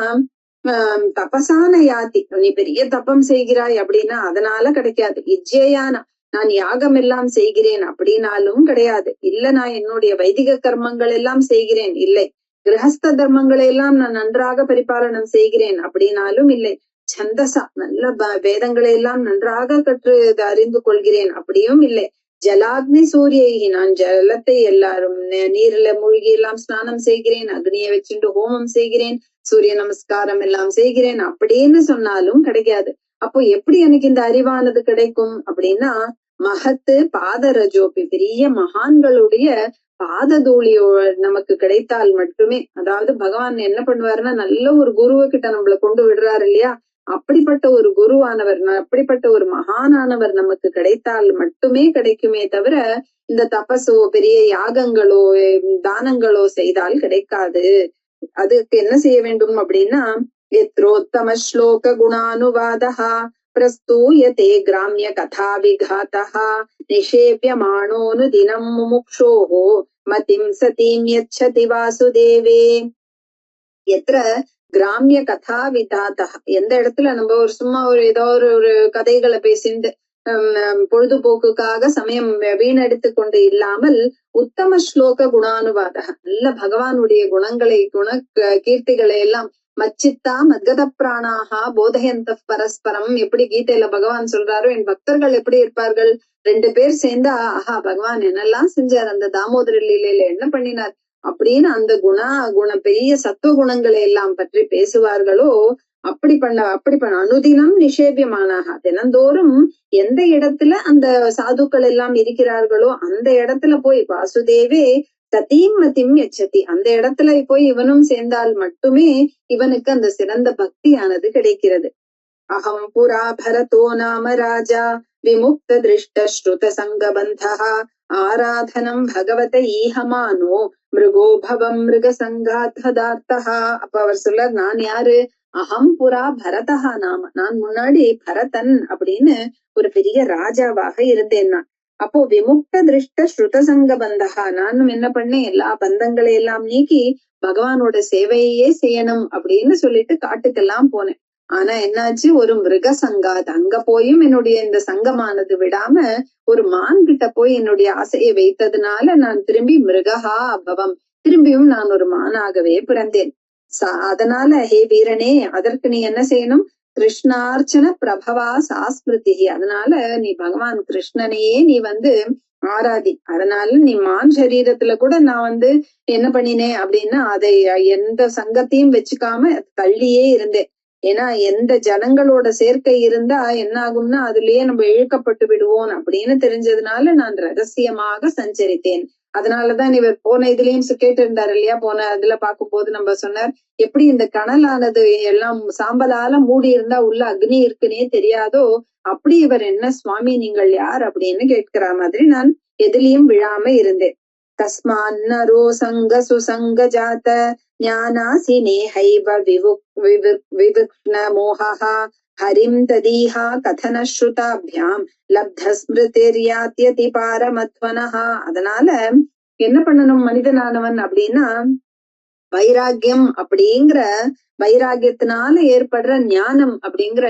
தபசான யாத்தி, நீ பெரிய தப்பம் செய்கிறாய் அப்படின்னா அதனால கிடைக்காது. இஜ்ஜேயானா, நான் யாகம் எல்லாம் செய்கிறேன் அப்படின்னாலும் கிடையாது. இல்ல நான் என்னுடைய வைதிக கர்மங்கள் எல்லாம் செய்கிறேன், இல்லை. கிரகஸ்த தர்மங்களை எல்லாம் நான் நன்றாக பரிபாலனம் செய்கிறேன் அப்படின்னாலும் இல்லை. சந்தசா, நல்ல வேதங்களை எல்லாம் நன்றாக கற்று அறிந்து கொள்கிறேன் அப்படியும் இல்லை. ஜலாக்னி சூரியை, நான் ஜலத்தை எல்லாரும் நீர்ல மூழ்கி எல்லாம் ஸ்நானம் செய்கிறேன், அக்னியை வச்சுட்டு ஹோமம் செய்கிறேன், சூரிய நமஸ்காரம் எல்லாம் செய்கிறேன் அப்படின்னு சொன்னாலும் கிடைக்காது. அப்போ எப்படி எனக்கு இந்த அறிவானது கிடைக்கும் அப்படின்னா மகத்து பாதரஜோபி, பெரிய மகான்களுடைய பாததூளியோ நமக்கு கிடைத்தால் மட்டுமே. அதாவது பகவான் என்ன பண்ணுவாருன்னா நல்ல ஒரு குருவை கிட்ட நம்மள கொண்டு விடுறாரு இல்லையா, அப்படிப்பட்ட ஒரு குருவானவர், அப்படிப்பட்ட ஒரு மகானானவர் நமக்கு கிடைத்தால் மட்டுமே கிடைக்குமே தவிர இந்த தபசோ பெரிய யாகங்களோ தானங்களோ செய்தால் கிடைக்காது. அதுக்கு என்ன செய்ய வேண்டும் அப்படின்னா யத்ரோத்தம ஸ்லோக குணானுவாதஹ பிரஸ்தூயதே கிராமிய கதா விகாதஹ நிஷேவ்யமானோனு தினம் முமுக்ஷோஹோ மதிம் சதீம் யச்சதி வாசுதேவே. எத்திர கிராமிய கதா விதாதா, எந்த இடத்துல நம்ம ஒரு சும்மா ஏதோ ஒரு கதைகளை பேசிட்டு பொழுதுபோக்குக்காக சமயம் வீணடித்து கொண்டு இல்லாமல் உத்தம ஸ்லோக குணானுவாத, நல்ல பகவானுடைய குணங்களை கீர்த்திகளை எல்லாம் மச்சித்தா மத்கத பிராணாகா போதயந்த பரஸ்பரம், எப்படி கீதையில பகவான் சொல்றாரோ என் பக்தர்கள் எப்படி இருப்பார்கள், 2 பேர் சேர்ந்தா ஆஹா பகவான் என்னெல்லாம் செஞ்சார், அந்த தாமோதர லீலையில என்ன பண்ணினார் அப்படின்னு அந்த பெரிய சத்துவ குணங்களை எல்லாம் பற்றி பேசுவார்களோ அப்படி பண்ண அனுதினம் நிஷேபியமானாக, தினந்தோறும் எந்த இடத்துல அந்த சாதுக்கள் எல்லாம் இருக்கிறார்களோ அந்த இடத்துல போய் வாசுதேவே சதீம் மதிம் யச்சதி, அந்த இடத்துல போய் இவனும் சேர்ந்தால் மட்டுமே இவனுக்கு அந்த சிறந்த பக்தியானது கிடைக்கிறது. அகம் புரா பரதோ நாம ராஜா விமுக்த திருஷ்ட ஸ்ருத சங்கபந்தா ஆராதனம் பகவத ஈஹமானோ மிருகோ பவம் மிருக சங்காத்ஹதார்த்தஹா. அப்ப அவர் சொல்றார், நான் யாரு, அகம் புரா பரதஹா நாம, நான் முன்னாடி பரதன் அப்படின்னு ஒரு பெரிய ராஜாவாக இருந்தேன் நான். அப்போ விமுக்த திருஷ்ட ஸ்ருத சங்க பந்தகா, நானும் என்ன பண்ணேன், எல்லா பந்தங்களை எல்லாம் நீக்கி பகவானோட சேவையே செய்யணும் அப்படின்னு சொல்லிட்டு காட்டுக்கெல்லாம் போனேன். ஆனா என்னாச்சு, ஒரு மிருக சங்காத், அங்க போயும் என்னுடைய இந்த சங்கமானது விடாம ஒரு மான் கிட்ட போய் என்னுடைய ஆசையை வைத்ததுனால நான் திரும்பி மிருகஹா அபவம், திரும்பியும் நான் ஒரு மானாகவே பிறந்தேன். அதனால ஹே வீரனே, அதற்கு நீ என்ன செய்யணும், கிருஷ்ணார்ச்சன பிரபவா சாஸ்மிருதி, அதனால நீ பகவான் கிருஷ்ணனையே நீ ஆராதி. அதனால நீ மான் சரீரத்துல கூட நான் என்ன பண்ணினேன் அப்படின்னா, அதை எந்த சங்கத்தையும் வச்சுக்காம தள்ளியே இருந்தேன். ஏன்னா எந்த ஜனங்களோட சேர்க்கை இருந்தா என்ன ஆகும்னா அதுலயே நம்ம இழுக்கப்பட்டு விடுவோம் அப்படின்னு தெரிஞ்சதுனால நான் ரகசியமாக சஞ்சரித்தேன். அதனாலதான் இவர் போன இதுலயும் கேட்டு இருந்தாரு இல்லையா, போன இதுல பார்க்கும்போது நம்ம சொன்னார், எப்படி இந்த கனலானது எல்லாம் சாம்பலால மூடி இருந்தா உள்ள அக்னி இருக்குன்னே தெரியாதோ, அப்படி இவர் என்ன சுவாமி நீங்கள் யார் அப்படின்னு கேட்கிற மாதிரி நான் எதிலையும் விழாம இருந்தேன். தஸ்மான்னரோ சங்க சுசங்க ஜாத ஞானாசி நேஹைவ விவிக்ன மோஹஹ ஹரிம் ததீஹா கதன ஸ்ருதாபியாம் லப்த ஸ்மிருதிர்யாத்யதி பாரமத்வனஹா. அதனால என்ன பண்ணணும் மனிதனானவன் அப்படின்னா, வைராகியம் அப்படிங்கிற வைராகியத்தினால ஏற்படுற ஞானம் அப்படிங்கிற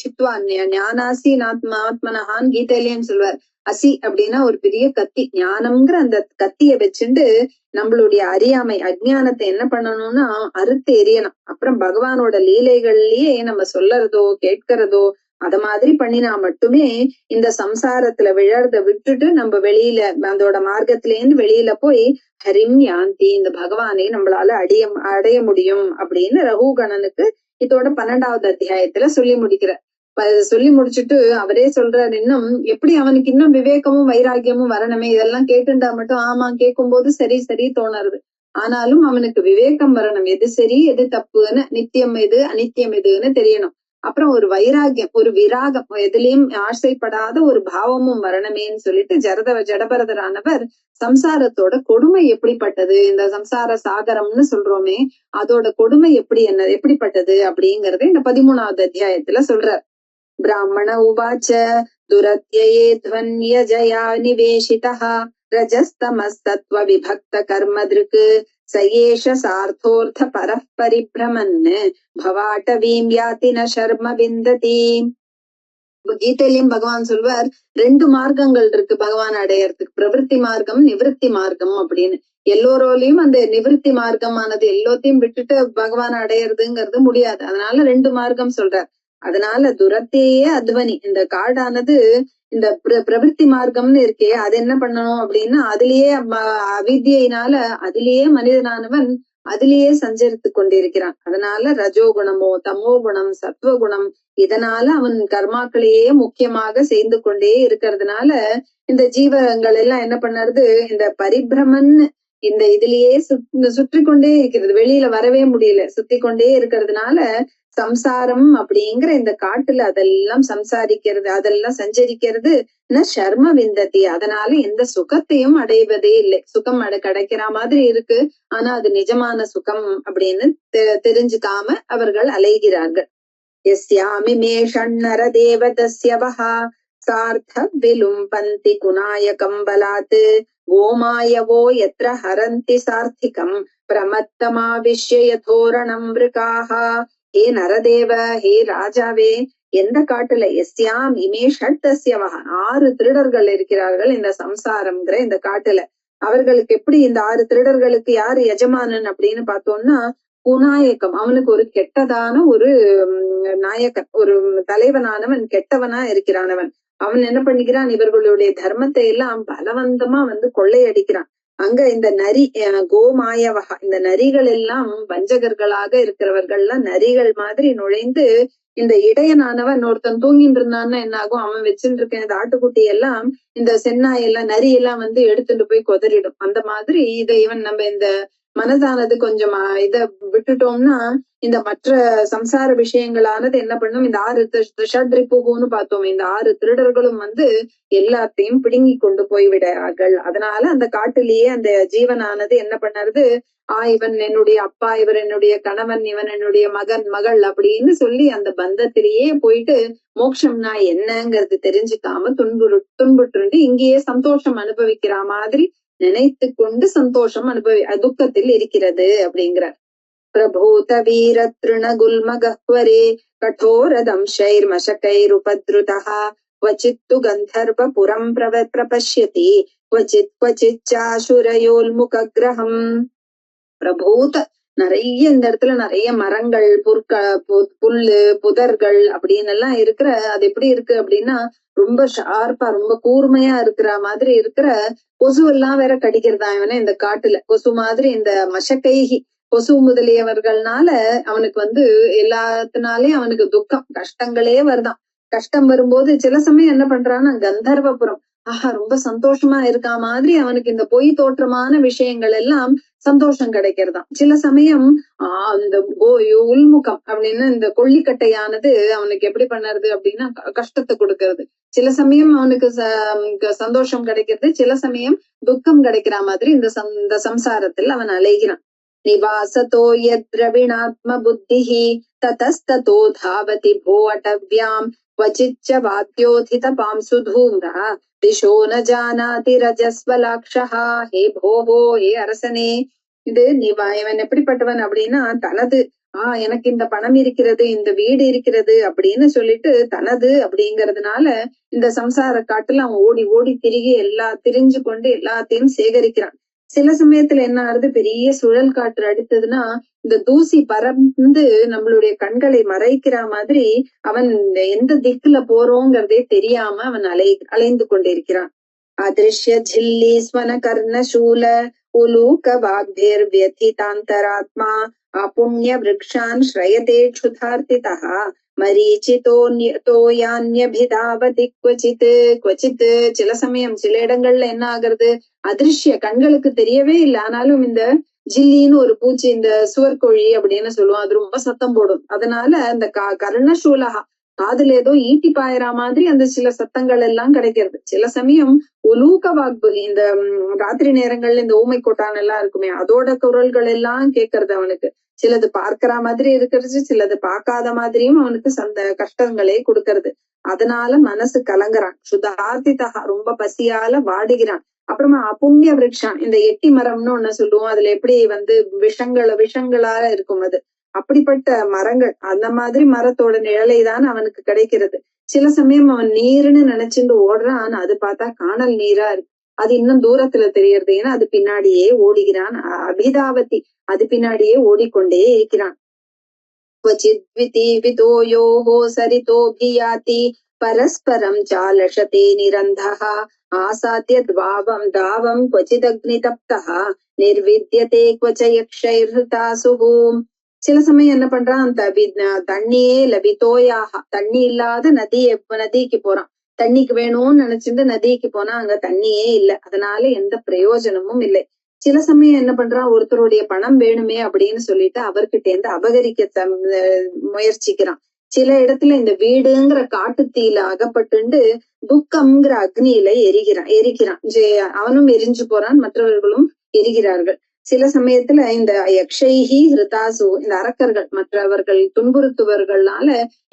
சித்வா ஞானாசி ஆத்மனஹான் கீதையிலேயும் சொல்வார். அசி அப்படின்னா ஒரு பெரிய கத்தி, ஞானம்ங்கிற அந்த கத்திய வச்சுட்டு நம்மளுடைய அறியாமை அஜ்ஞானத்தை என்ன பண்ணணும்னா அறுத்து எரியணும். அப்புறம் பகவானோட லீலைகள்லயே நம்ம சொல்லறதோ கேட்கிறதோ அத மாதிரி பண்ணினா மட்டுமே இந்த சம்சாரத்துல விழறத விட்டுட்டு நம்ம வெளியில அதோட மார்க்கத்தில இருந்து வெளியில போய் ஹரிம் யாந்தி, இந்த பகவானை நம்மளால அடைய முடியும் அப்படின்னு ரகுகணனுக்கு இதோட 12வது அத்தியாயத்துல சொல்லி முடிக்கிறார். சொல்லி முடிச்சுட்டு அவரே சொல்றாரு, இன்னும் எப்படி அவனுக்கு இன்னும் விவேகமும் வைராகியமும் வரணுமே, இதெல்லாம் கேட்டுண்டா மட்டும் ஆமா கேட்கும் போது சரி சரி தோணுறது. ஆனாலும் அவனுக்கு விவேகம் வரணும், எது சரி எது தப்புன்னு, நித்தியம் எது அனித்தியம் எதுன்னு தெரியணும். அப்புறம் ஒரு வைராகியம், ஒரு விராகம், எதுலயும் ஆசைப்படாத ஒரு பாவமும் வரணுமேன்னு சொல்லிட்டு ஜடபரதரானவர் சம்சாரத்தோட கொடுமை எப்படிப்பட்டது, இந்த சம்சார சாகரம்னு சொல்றோமே அதோட கொடுமை எப்படிப்பட்டது அப்படிங்கறத இந்த 13வது அத்தியாயத்துல சொல்றார். பிராமண உவாச்ச துரத்யயே த்வன்யஜயா நிவேஷிதः ரஜஸ்தமஸ்தத்வ விபக்த கர்மத்ருக் சயேஷ சார்த்தோர்த்த பரः பரிப்ரமன் பவாட்டவீம் யாதி ந சர்ம விந்ததி. கீதையிலையும் பகவான் சொல்வார், 2 மார்க்கங்கள் இருக்கு பகவான் அடையறதுக்கு, பிரவருத்தி மார்க்கம் நிவிருத்தி மார்க்கம் அப்படின்னு. எல்லோரோலையும் அந்த நிவிருத்தி மார்க்கமானது எல்லாத்தையும் விட்டுட்டு பகவான் அடையறதுங்கிறது முடியாது. அதனால 2 மார்க்கம் சொல்றார். அதனால துரத்தையே அத்வனி, இந்த காடானது இந்த பிரவருத்தி மார்க்கம்னு இருக்கே அது என்ன பண்ணணும் அப்படின்னா, அதுலயே அவித்யினால அதிலேயே மனிதனானவன் அதிலேயே சஞ்சரித்து கொண்டிருக்கிறான். அதனால ரஜோகுணமோ தமோ குணம் சத்துவகுணம் இதனால அவன் கர்மாக்களையே முக்கியமாக செய்து கொண்டே இருக்கிறதுனால இந்த ஜீவங்கள் எல்லாம் என்ன பண்ணுறது, இந்த பரிபிரமன் இந்த இதுலயே சுற்றி கொண்டே இருக்கிறது, வெளியில வரவே முடியல, சுத்தி கொண்டே இருக்கிறதுனால சம்சாரம் அப்படிங்கிற இந்த காட்டுல அதெல்லாம் சம்சாரிக்கிறது, அதெல்லாம் சஞ்சரிக்கிறது ந சர்ம விந்ததி, அதனால எந்த சுகத்தையும் அடைவதே இல்லை. சுகம் கிடைக்கிற மாதிரி இருக்கு, ஆனா அது நிஜமான சுகம் அப்படின்னு தெரிஞ்சுக்காம அவர்கள் அலைகிறார்கள். யஸ்யாமி மே ஷண்ணர தேவதஸ்யவஹ சார்த்த விலும்பந்தி குநாயகம் பலாத் கோமாயவோ யத்ர ஹரந்தி சார்த்திகம் பிரமத்தமாவிஷ்ய யதோரணம் விருகாஹ. ஹே நரதேவ, ஹே ராஜாவே, எந்த காட்டுல எஸ்யாம் இமே ஷட்டஸ்யவஹ 6 திருடர்கள் இருக்கிறார்கள் இந்த சம்சாரம்ங்கிற இந்த காட்டுல. அவர்களுக்கு எப்படி இந்த 6 திருடர்களுக்கு யாரு எஜமானன் அப்படின்னு பார்த்தோம்னா, குநாயகம், அவனுக்கு ஒரு கெட்டதான ஒரு நாயகன், ஒரு தலைவனானவன் கெட்டவனா இருக்கிறானவன். அவன் என்ன பண்ணிக்கிறான், இவர்களுடைய தர்மத்தை எல்லாம் பலவந்தமா கொள்ளையடிக்கிறான். அங்க இந்த நரி கோமாயவகா, இந்த நரிகள் எல்லாம் வஞ்சகர்களாக இருக்கிறவர்கள்லாம் நரிகள் மாதிரி நுழைந்து இந்த இடையனானவன் ஒருத்தன் தூங்கிட்டு இருந்தான்னா என்ன ஆகும், அவன் வச்சுட்டு இருக்க இந்த ஆட்டுக்குட்டி எல்லாம் இந்த சென்னாய் எல்லாம் நரி எல்லாம் எடுத்துட்டு போய் கொதறிடும். அந்த மாதிரி இதை இவன் நம்ம இந்த மனதானது கொஞ்சம் இத விட்டுட்டோம்னா இந்த மற்ற சம்சார விஷயங்களானது என்ன பண்ணும், இந்த 6 ஷட்ரிப்புன்னு பார்த்தோம், இந்த 6 திருடர்களும் எல்லாத்தையும் பிடுங்கி கொண்டு போய்விடார்கள். அதனால அந்த காட்டிலேயே அந்த ஜீவனானது என்ன பண்ணறது, இவன் என்னுடைய அப்பா, இவர் என்னுடைய கணவன், இவன் என்னுடைய மகன் மகள் அப்படின்னு சொல்லி அந்த பந்தத்திலேயே போயிட்டு மோட்சம்னா என்னங்கிறது தெரிஞ்சுக்காம துன்புற்று இங்கேயே சந்தோஷம் அனுபவிக்கிற மாதிரி நினைத்து கொண்டு சந்தோஷம் துக்கத்தில் இருக்கிறது அப்படிங்கிறார். பிரபூத வீர திருணகுல்மகஹ்வரே कठोरदंशैर्मशकैरुपद्रुतः क्वचित्तु गन्धर्वपुरं प्रपश्यति क्वचित् क्वचिच्चाशुरयोल्मुखग्रहम्. பிரபூத நிறைய இந்த இடத்துல நிறைய மரங்கள் புல்லு புதர்கள் அப்படின்னு எல்லாம் இருக்கிற அது எப்படி இருக்கு அப்படின்னா ரொம்ப ஷார்ப்பா ரொம்ப கூர்மையா இருக்கிற மாதிரி இருக்கிற கொசு எல்லாம் வேற கடிக்கிறதா இவனை இந்த காட்டுல கொசு மாதிரி இந்த மசக்கைகி கொசு முதலியவர்கள்னால அவனுக்கு எல்லாத்தினாலேயும் அவனுக்கு துக்கம் கஷ்டங்களே வருதான். கஷ்டம் வரும்போது சில சமயம் என்ன பண்றான்னா கந்தர்வபுரம் ரொம்ப சந்தோஷமா இருக்கா மாதிரி அவனுக்கு இந்த பொய் தோற்றமான விஷயங்கள் எல்லாம் சந்தோஷம் கிடைக்கிறதாம். சில சமயம் அந்த உள்முகம் அப்படின்னு இந்த கொல்லிக்கட்டையானது அவனுக்கு எப்படி பண்ணுறது அப்படின்னா கஷ்டத்தை கொடுக்கறது. சில சமயம் அவனுக்கு சந்தோஷம் கிடைக்கிறது, சில சமயம் துக்கம் கிடைக்கிற மாதிரி இந்த சம்சாரத்தில் அவன் அலைகிறான். நிவாசதோ யத்ரவிணாத்ம புத்திஹி ததஸ்ததோ தாவதி போ அடவ்யாம் क्वचिच्च वाद्योथितपांसु धूम्रः दिशो न जानाति रजस्वलाक्षः. ஹே போஹோ, ஹே அரசனே, இது இவன் எப்படிப்பட்டவன் அப்படின்னா தனது எனக்கு இந்த பணம் இருக்கிறது, இந்த வீடு இருக்கிறது அப்படின்னு சொல்லிட்டு தனது அப்படிங்கறதுனால இந்த சம்சார காட்டுல அவன் ஓடி ஓடி திரிஞ்சு கொண்டு எல்லாத்தையும் சேகரிக்கிறான். சில சமயத்துல என்ன ஆகுது, பெரிய சுழல் காற்று அடித்ததுன்னா இந்த தூசி பறந்து நம்மளுடைய கண்களை மறைக்கிற மாதிரி அவன் எந்த திக்குல போறோங்கிறதே தெரியாம அவன் அலைந்து கொண்டிருக்கிறான். அதிருஷ்ய ஜில்லி ஸ்வன கர்ணசூல உலூக வாக்பேர் வியதிதாந்தராத்மா அபுண்ய விருக்ஷான் ஸ்ரயதே க்ஷுதார்த்திதா மரீச்சிதோயான்யபிதாவதி குவச்சித். சில சமயம் சில இடங்கள்ல என்ன ஆகுறது, அதிருஷ்ய கண்களுக்கு தெரியவே இல்லை, ஆனாலும் இந்த ஜில்லின்னு ஒரு பூச்சி, இந்த சுவர்கோழி அப்படின்னு சொல்லுவோம், அது ரொம்ப சத்தம் போடும். அதனால அந்த கர்ணசூலகா காதுல ஏதோ ஈட்டி பாயிற மாதிரி அந்த சில சத்தங்கள் எல்லாம் கிடைக்கிறது. சில சமயம் உலூக வாக்பு, இந்த ராத்திரி நேரங்கள்ல இந்த ஊமை கொட்டான் எல்லாம் இருக்குமே, அதோட குரல்கள் எல்லாம் கேட்கறது அவனுக்கு. சிலது பார்க்கிற மாதிரி இருக்கிறது, சிலது பார்க்காத மாதிரியும் அவனுக்கு கஷ்டங்களை கொடுக்கறது. அதனால மனசு கலங்குறான். சுதார்த்திதா, ரொம்ப பசியால வாடுகிறான். அப்புறமா அபுண்ய விருட்சான், இந்த எட்டி மரம்னு ஒண்ணு சொல்லுவோம், அதுல எப்படி விஷங்களா இருக்கும் அது, அப்படிப்பட்ட மரங்கள், அந்த மாதிரி மரத்தோட நிழலை தான் அவனுக்கு கிடைக்கிறது. சில சமயம் அவன் நீர்னு நினைச்சுட்டு ஓடுறான், அது பார்த்தா காணல் நீரா இருக்கு, அது இன்னும் தூரத்துல தெரியறது, ஏன்னா அது பின்னாடியே ஓடுகிறான். அபிதாவதி, அது பின்னாடியே ஓடிக்கொண்டே இருக்கிறான். சரிதோபியாதி பரஸ்பரம் சாலஷதே நிரந்தஹ ஆசாத்ய தாவம் क्वचिदग्नि தப்தஹ நிர்வித்யதே क्वच யக்ஷைர்ஹதாசுஹூம். சில சமயம் என்ன பண்றான், தண்ணியே லபிதோயாக, தண்ணி இல்லாத நதிக்கு போறான். தண்ணிக்கு வேணும்னு நினைச்சிட்டு நதிக்கு போனா அங்க தண்ணியே இல்லை, அதனால எந்த பிரயோஜனமும் இல்லை. சில சமயம் என்ன பண்றான், ஒருத்தருடைய பணம் வேணுமே அப்படின்னு சொல்லிட்டு அவர்கிட்ட இருந்து அபகரிக்க முயற்சிக்கிறான். சில இடத்துல இந்த வீடுங்கிற காட்டுத்தீல அகப்பட்டு துக்கம்ங்கிற அக்னியில எரிக்கிறான். அவனும் எரிஞ்சு போறான், மற்றவர்களும் எரிகிறார்கள். சில சமயத்துல இந்த யக்ஷைஹி ஹிருதாசு, இந்த அரக்கர்கள் மற்றவர்கள் துன்புறுத்துவர்களால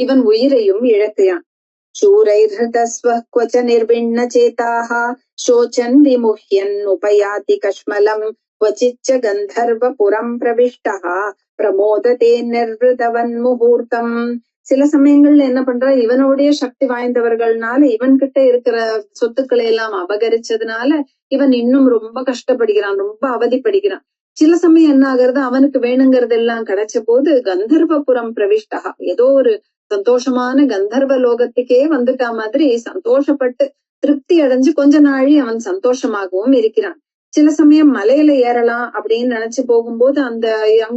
இவன் உயிரையும் இழக்கிறான். शूरैर्हृतस्व क्वच निर्विण्ण चेताः शोचन् विमुह्यन् उपयाति कश्मलम् क्वचिच्च गन्धर्वपुरं प्रविष्टः प्रमोदते निर्वृतवन् मुहूर्तम्. சில சமயங்கள்ல என்ன பண்றா, இவனுடைய சக்தி வாய்ந்தவர்கள்னால இவன் கிட்ட இருக்கிற சொத்துக்களை எல்லாம் அபகரிச்சதுனால இவன் இன்னும் ரொம்ப கஷ்டப்படுகிறான், ரொம்ப அவதிப்படுகிறான். சில சமயம் என்ன ஆகுறது, அவனுக்கு வேணுங்கிறது எல்லாம் கிடைச்ச போது கந்தர்வபுரம் பிரவிஷ்டா, ஏதோ ஒரு சந்தோஷமான கந்தர்வ லோகத்துக்கே வந்துட்டா மாதிரி சந்தோஷப்பட்டு திருப்தி அடைஞ்சு கொஞ்ச நாழி அவன் சந்தோஷமாகவும் இருக்கிறான். சில சமயம் மலையில ஏறலாம் அப்படின்னு நினைச்சு போகும்போது அங்க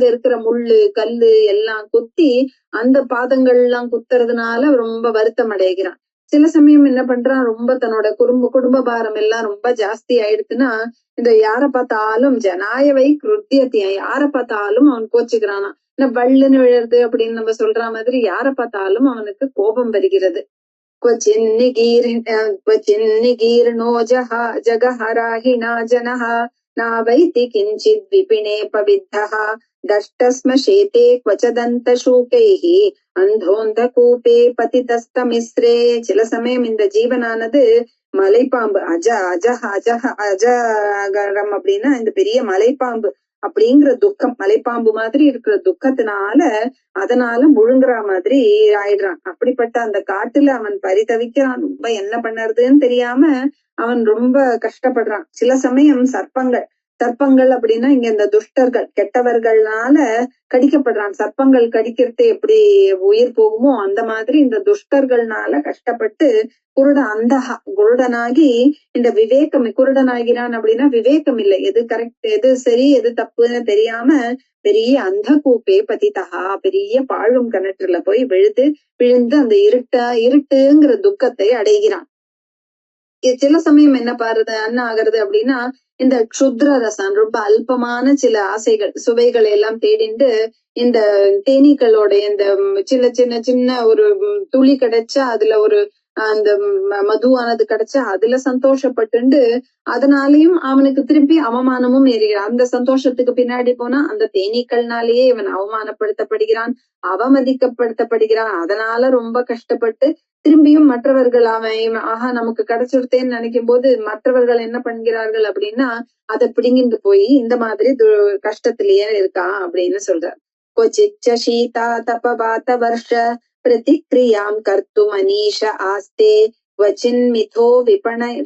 இருக்கிற முள்ளு கல்லு எல்லாம் குத்தி அந்த பாதங்கள் எல்லாம் குத்துறதுனால ரொம்ப வருத்தம் அடைகிறான். சில சமயம் என்ன பண்றான், ரொம்ப தன்னோட குடும்ப பாரம் எல்லாம் ரொம்ப ஜாஸ்தி ஆயிடுச்சுன்னா இந்த யார பார்த்தாலும் ஜனாயவை கிருத்தியத்திய, யார பார்த்தாலும் அவன் கோச்சுக்கிறானா, வள்ளுன்னு விழுறது அப்படின்னு நம்ம சொல்ற மாதிரி யார பார்த்தாலும் அவனுக்கு கோபம் வருகிறது. क्वचिन्निगीर्णो जगहराहिणा जनः नावैति किञ्चित् विपिने पविद्धः दष्टस्मशेते क्वच दन्तशूकैः अन्धोन्धकूपे पतितस्तमिस्रे. சில சமயம் இந்த ஜீவனானது மலைப்பாம்பு அஜகரம் அப்படின்னா இந்த பெரிய மலைப்பாம்பு அப்படிங்கிற துக்கம், மலைப்பாம்பு மாதிரி இருக்கிற துக்கத்தினால அதனால முழுங்குற மாதிரி ஆயிடுறான். அப்படிப்பட்ட அந்த காட்டுல அவன் பரிதவிக்கிறான். ரொம்ப என்ன பண்ணறதுன்னு தெரியாம அவன் ரொம்ப கஷ்டப்படுறான். சில சமயம் சர்ப்பங்கள் அப்படின்னா இங்க இந்த துஷ்டர்கள் கெட்டவர்கள்னால கடிக்கப்படுறான். சர்ப்பங்கள் கடிக்கிறது எப்படி உயிர் போகுமோ அந்த மாதிரி இந்த துஷ்டர்கள்னால கஷ்டப்பட்டு குருடனாகி இந்த குருடனாகிறான். அப்படின்னா விவேகம் இல்லை, எது கரெக்ட் எது சரி எது தப்புன்னு தெரியாம பெரிய அந்த கூப்பே பதிதகா, பெரிய பாழும் கிணற்றுல போய் விழுந்து அந்த இருட்டுங்கிற துக்கத்தை அடைகிறான். சில சமயம் என்ன ஆகுறது அப்படின்னா இந்த க்ஷுத்ர ரசம், ரொம்ப அல்பமான சில ஆசைகள் சுவைகள் எல்லாம் தேடிண்டு இந்த தேனீக்களோட இந்த சின்ன ஒரு துளி கிடைச்சா அதுல ஒரு அந்த மதுவானது கிடைச்சா அதுல சந்தோஷப்பட்டு அதனாலயும் அவனுக்கு திருப்பி அவமானமும் ஏறுகிறான். அந்த சந்தோஷத்துக்கு பின்னாடி போனா அந்த தேனீக்கள்னாலேயே இவன் அவமானப்படுத்தப்படுகிறான், அவமதிக்கப்படுத்தப்படுகிறான். அதனால ரொம்ப கஷ்டப்பட்டு திரும்பியும் மற்றவர்கள் அவன் ஆஹா நமக்கு கிடைச்சிருத்தேன்னு நினைக்கும் போது மற்றவர்கள் என்ன பண்ணுகிறார்கள் அப்படின்னா அதை பிடிங்கிட்டு போய் இந்த மாதிரி கஷ்டத்திலேயே இருக்கான் அப்படின்னு சொல்றார். क्वचिच्च शीता तपवात वर्ष प्रतिक्रियां कर्तुम् अनीश आस्ते क्वचिन्मिथो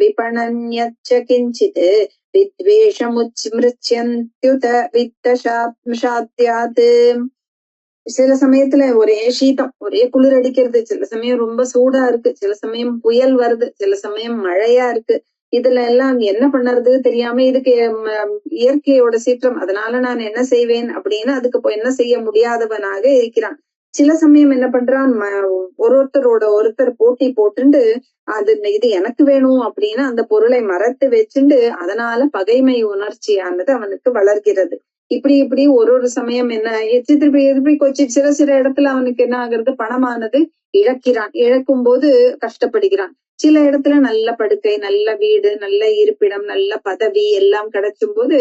विपणन्यच्च किञ्चित् विद्वेषमुच्मृच्यन्त्युत वित्तशाद्यात्. சில சமயத்துல ஒரே சீதம், ஒரே குளிர் அடிக்கிறது, சில சமயம் ரொம்ப சூடா இருக்கு, சில சமயம் புயல் வருது, சில சமயம் மழையா இருக்கு. இதுல எல்லாம் என்ன பண்ணுறது தெரியாம இதுக்கு இயற்கையோட சீற்றம், அதனால நான் என்ன செய்வேன் அப்படின்னு அதுக்கு என்ன செய்ய முடியாதவனாக இருக்கிறான். சில சமயம் என்ன பண்றான், ஒருத்தர் போட்டி போட்டுண்டு இது எனக்கு வேணும் அப்படின்னு அந்த பொருளை மறைத்து வச்சுண்டு அதனால பகைமை உணர்ச்சியானது அவனுக்கு வளர்கிறது. இப்படி ஒரு சமயம் என்ன திருப்பி கொஞ்சம் சில இடத்துல அவனுக்கு என்ன ஆகுறது, பணமானது இழக்கும் போது கஷ்டப்படுகிறான். சில இடத்துல நல்ல படுக்கை, நல்ல வீடு, நல்ல இருப்பிடம், நல்ல பதவி எல்லாம் கிடைச்சும் போது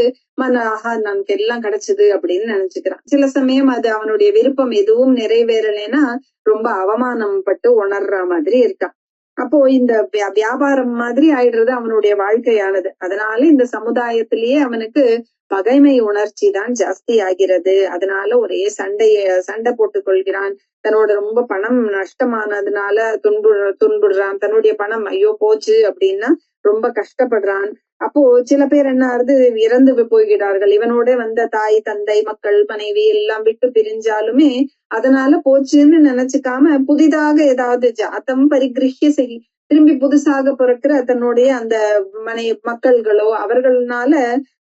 ஆஹா நமக்கு எல்லாம் கிடைச்சது அப்படின்னு நினைச்சுக்கிறான். சில சமயம் அது அவனுடைய விருப்பம் எதுவும் நிறைவேறலைன்னா ரொம்ப அவமானம் பட்டு உணர்ற மாதிரி இருக்கான். அப்போ இந்த வியாபாரம் மாதிரி ஆயிடுறது அவனுடைய வாழ்க்கையானது. அதனால இந்த சமுதாயத்திலேயே அவனுக்கு பகைமை உணர்ச்சி தான் ஜாஸ்தி ஆகிறது. அதனால ஒரே சண்டை போட்டுக் கொள்கிறான். தன்னோட ரொம்ப பணம் நஷ்டமானதுனால துன்புடுறான். தன்னுடைய பணம் ஐயோ போச்சு அப்படின்னா ரொம்ப கஷ்டப்படுறான். அப்போ சில பேர் என்ன ஆகுது, இறந்து போகிறார்கள். இவனோட வந்த தாய் தந்தை மக்கள் மனைவி எல்லாம் விட்டு பிரிஞ்சாலுமே அதனால போச்சுன்னு நினைச்சுக்காம புதிதாக ஏதாவது ஜாத்தம் பரிகிரஹ்ய திரும்பி புதுசாக பிறக்கிற தன்னுடைய அந்த மக்கள்களோ அவர்களால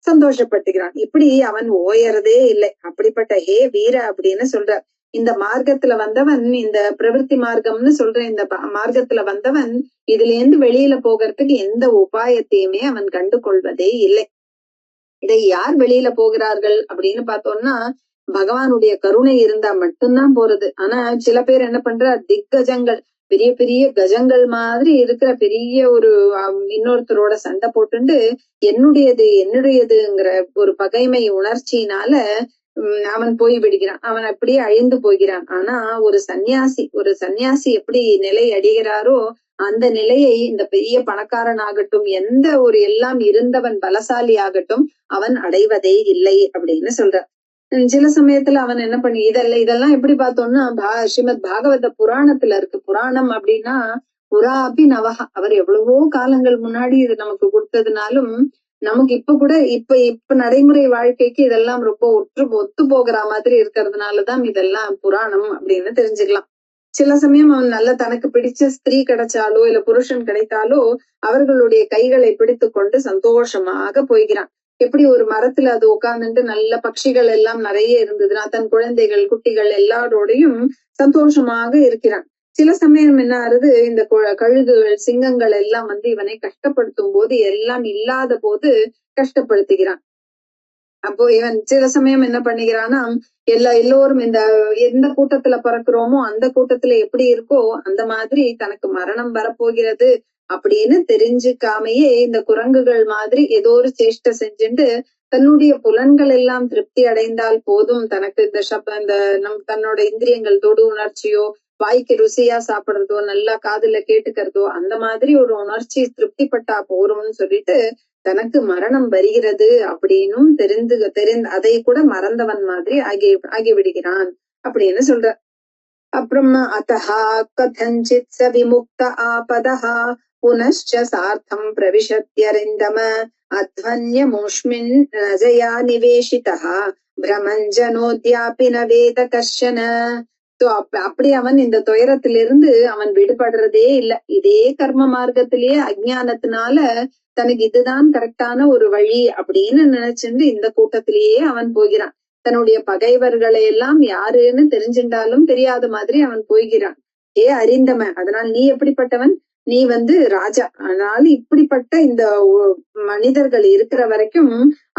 சந்தோஷப்பட்டுக்கிறான். இப்படி அவன் ஓயறதே இல்லை. அப்படிப்பட்ட ஹே வீர அப்படின்னு சொல்ற இந்த மார்க்கத்துல வந்தவன், இந்த பிரவருத்தி மார்க்கம்னு சொல்ற இந்த மார்க்கத்துல வந்தவன் இதுல இருந்து வெளியில போகிறதுக்கு எந்த உபாயத்தையுமே அவன் கண்டு கொள்வதே இல்லை. இதை யார் வெளியில போகிறார்கள் அப்படின்னு பார்த்தோம்னா பகவானுடைய கருணை இருந்தா மட்டும்தான் போறது. ஆனா சில பேர் என்ன பண்ற, திக்கஜங்கள் பெரிய பெரிய கஜங்கள் மாதிரி இருக்கிற பெரிய ஒரு இன்னொருத்தரோட சண்டை போட்டுண்டு என்னுடையதுங்கிற ஒரு பகைமை உணர்ச்சியினால அவன் போய் விடுகிறான். அவன் அப்படியே அழிந்து போகிறான். ஆனா ஒரு சன்னியாசி எப்படி நிலை அடைகிறாரோ அந்த நிலையை இந்த பெரிய பணக்காரன் ஆகட்டும், எந்த ஒரு எல்லாம் இருந்தவன் பலசாலி ஆகட்டும் அவன் அடைவதே இல்லை அப்படின்னு சொல்ற. சில சமயத்துல அவன் என்ன பண்ணி இதெல்லாம் எப்படி பார்த்தோம்னா ஸ்ரீமத் பாகவத புராணத்துல இருக்கு. புராணம் அப்படின்னா புராபி நவகா, அவர் எவ்வளவோ காலங்கள் முன்னாடி இது நமக்கு கொடுத்ததுனாலும் நமக்கு இப்ப நடைமுறை வாழ்க்கைக்கு இதெல்லாம் ரொம்ப ஒத்து போகிற மாதிரி இருக்கிறதுனாலதான் இதெல்லாம் புராணம் அப்படின்னு தெரிஞ்சுக்கலாம். சில சமயம் அவன் நல்ல தனக்கு பிடிச்ச ஸ்திரீ கிடைச்சாலோ இல்ல புருஷன் கிடைத்தாலோ அவர்களுடைய கைகளை பிடித்து கொண்டு சந்தோஷமாக போய்கிறான். எப்படி ஒரு மரத்துல அது உட்கார்ந்துட்டு நல்ல பட்சிகள் எல்லாம் நிறைய இருந்ததுன்னா தன் குழந்தைகள் குட்டிகள் எல்லாரோடையும் சந்தோஷமாக இருக்கிறான். சில சமயம் என்ன ஆறுது, இந்த கழுகுகள் சிங்கங்கள் எல்லாம் இவனை கஷ்டப்படுத்தும் போது எல்லாம் இல்லாத போது கஷ்டப்படுத்துகிறான். அப்போ இவன் சில சமயம் என்ன பண்ணுகிறான்னா எல்லோரும் எந்த கூட்டத்துல பிறக்கிறோமோ அந்த கூட்டத்துல எப்படி இருக்கோ அந்த மாதிரி தனக்கு மரணம் வரப்போகிறது அப்படின்னு தெரிஞ்சுக்காமையே இந்த குரங்குகள் மாதிரி ஏதோ ஒரு சேஷ்டை செஞ்சுட்டு தன்னுடைய புலன்கள் எல்லாம் திருப்தி அடைந்தால் போதும், தனக்கு தன்னோட இந்திரியங்கள் தொடு உணர்ச்சியோ வாய்க்கு ருசியா சாப்பிடுறதோ நல்லா காதுல கேட்டுக்கிறதோ அந்த மாதிரி ஒரு உணர்ச்சி திருப்திப்பட்டா போரும்னு சொல்லிட்டு தனக்கு மரணம் வருகிறது அப்படின்னும் தெரிந்து அதை கூட மறந்தவன் மாதிரி ஆகிவிடுகிறான் அப்படின்னு சொல்ற. அப்புறம் அத்தஹா கதஞ்சித் ச விமுக்த ஆபதஹா புனश्च சார்த்தம் பிரவிஷத்யரிந்தம அத்வன்யமுஷ்மின் ரஜயா நிவேஷிதஹ பிரமஞ்சனோத்யாபி ந வேத கர்ஷன. அப்படி அவன் இந்த துயரத்திலிருந்து அவன் விடுபடுறதே இல்ல. இதே கர்ம மார்க்கத்திலேயே அஜ்ஞானத்தினால தனக்கு இதுதான் கரெக்டான ஒரு வழி அப்படின்னு நினைச்சுட்டு இந்த கூட்டத்திலேயே அவன் போகிறான். தன்னுடைய பகைவர்களை எல்லாம் யாருன்னு தெரிஞ்சின்றாலும் தெரியாத மாதிரி அவன் போகிறான். அறிந்தவன், அதனால் நீ எப்படிப்பட்டவன், நீ ராஜா, அதனால இப்படிப்பட்ட இந்த மனிதர்கள் இருக்கிற வரைக்கும்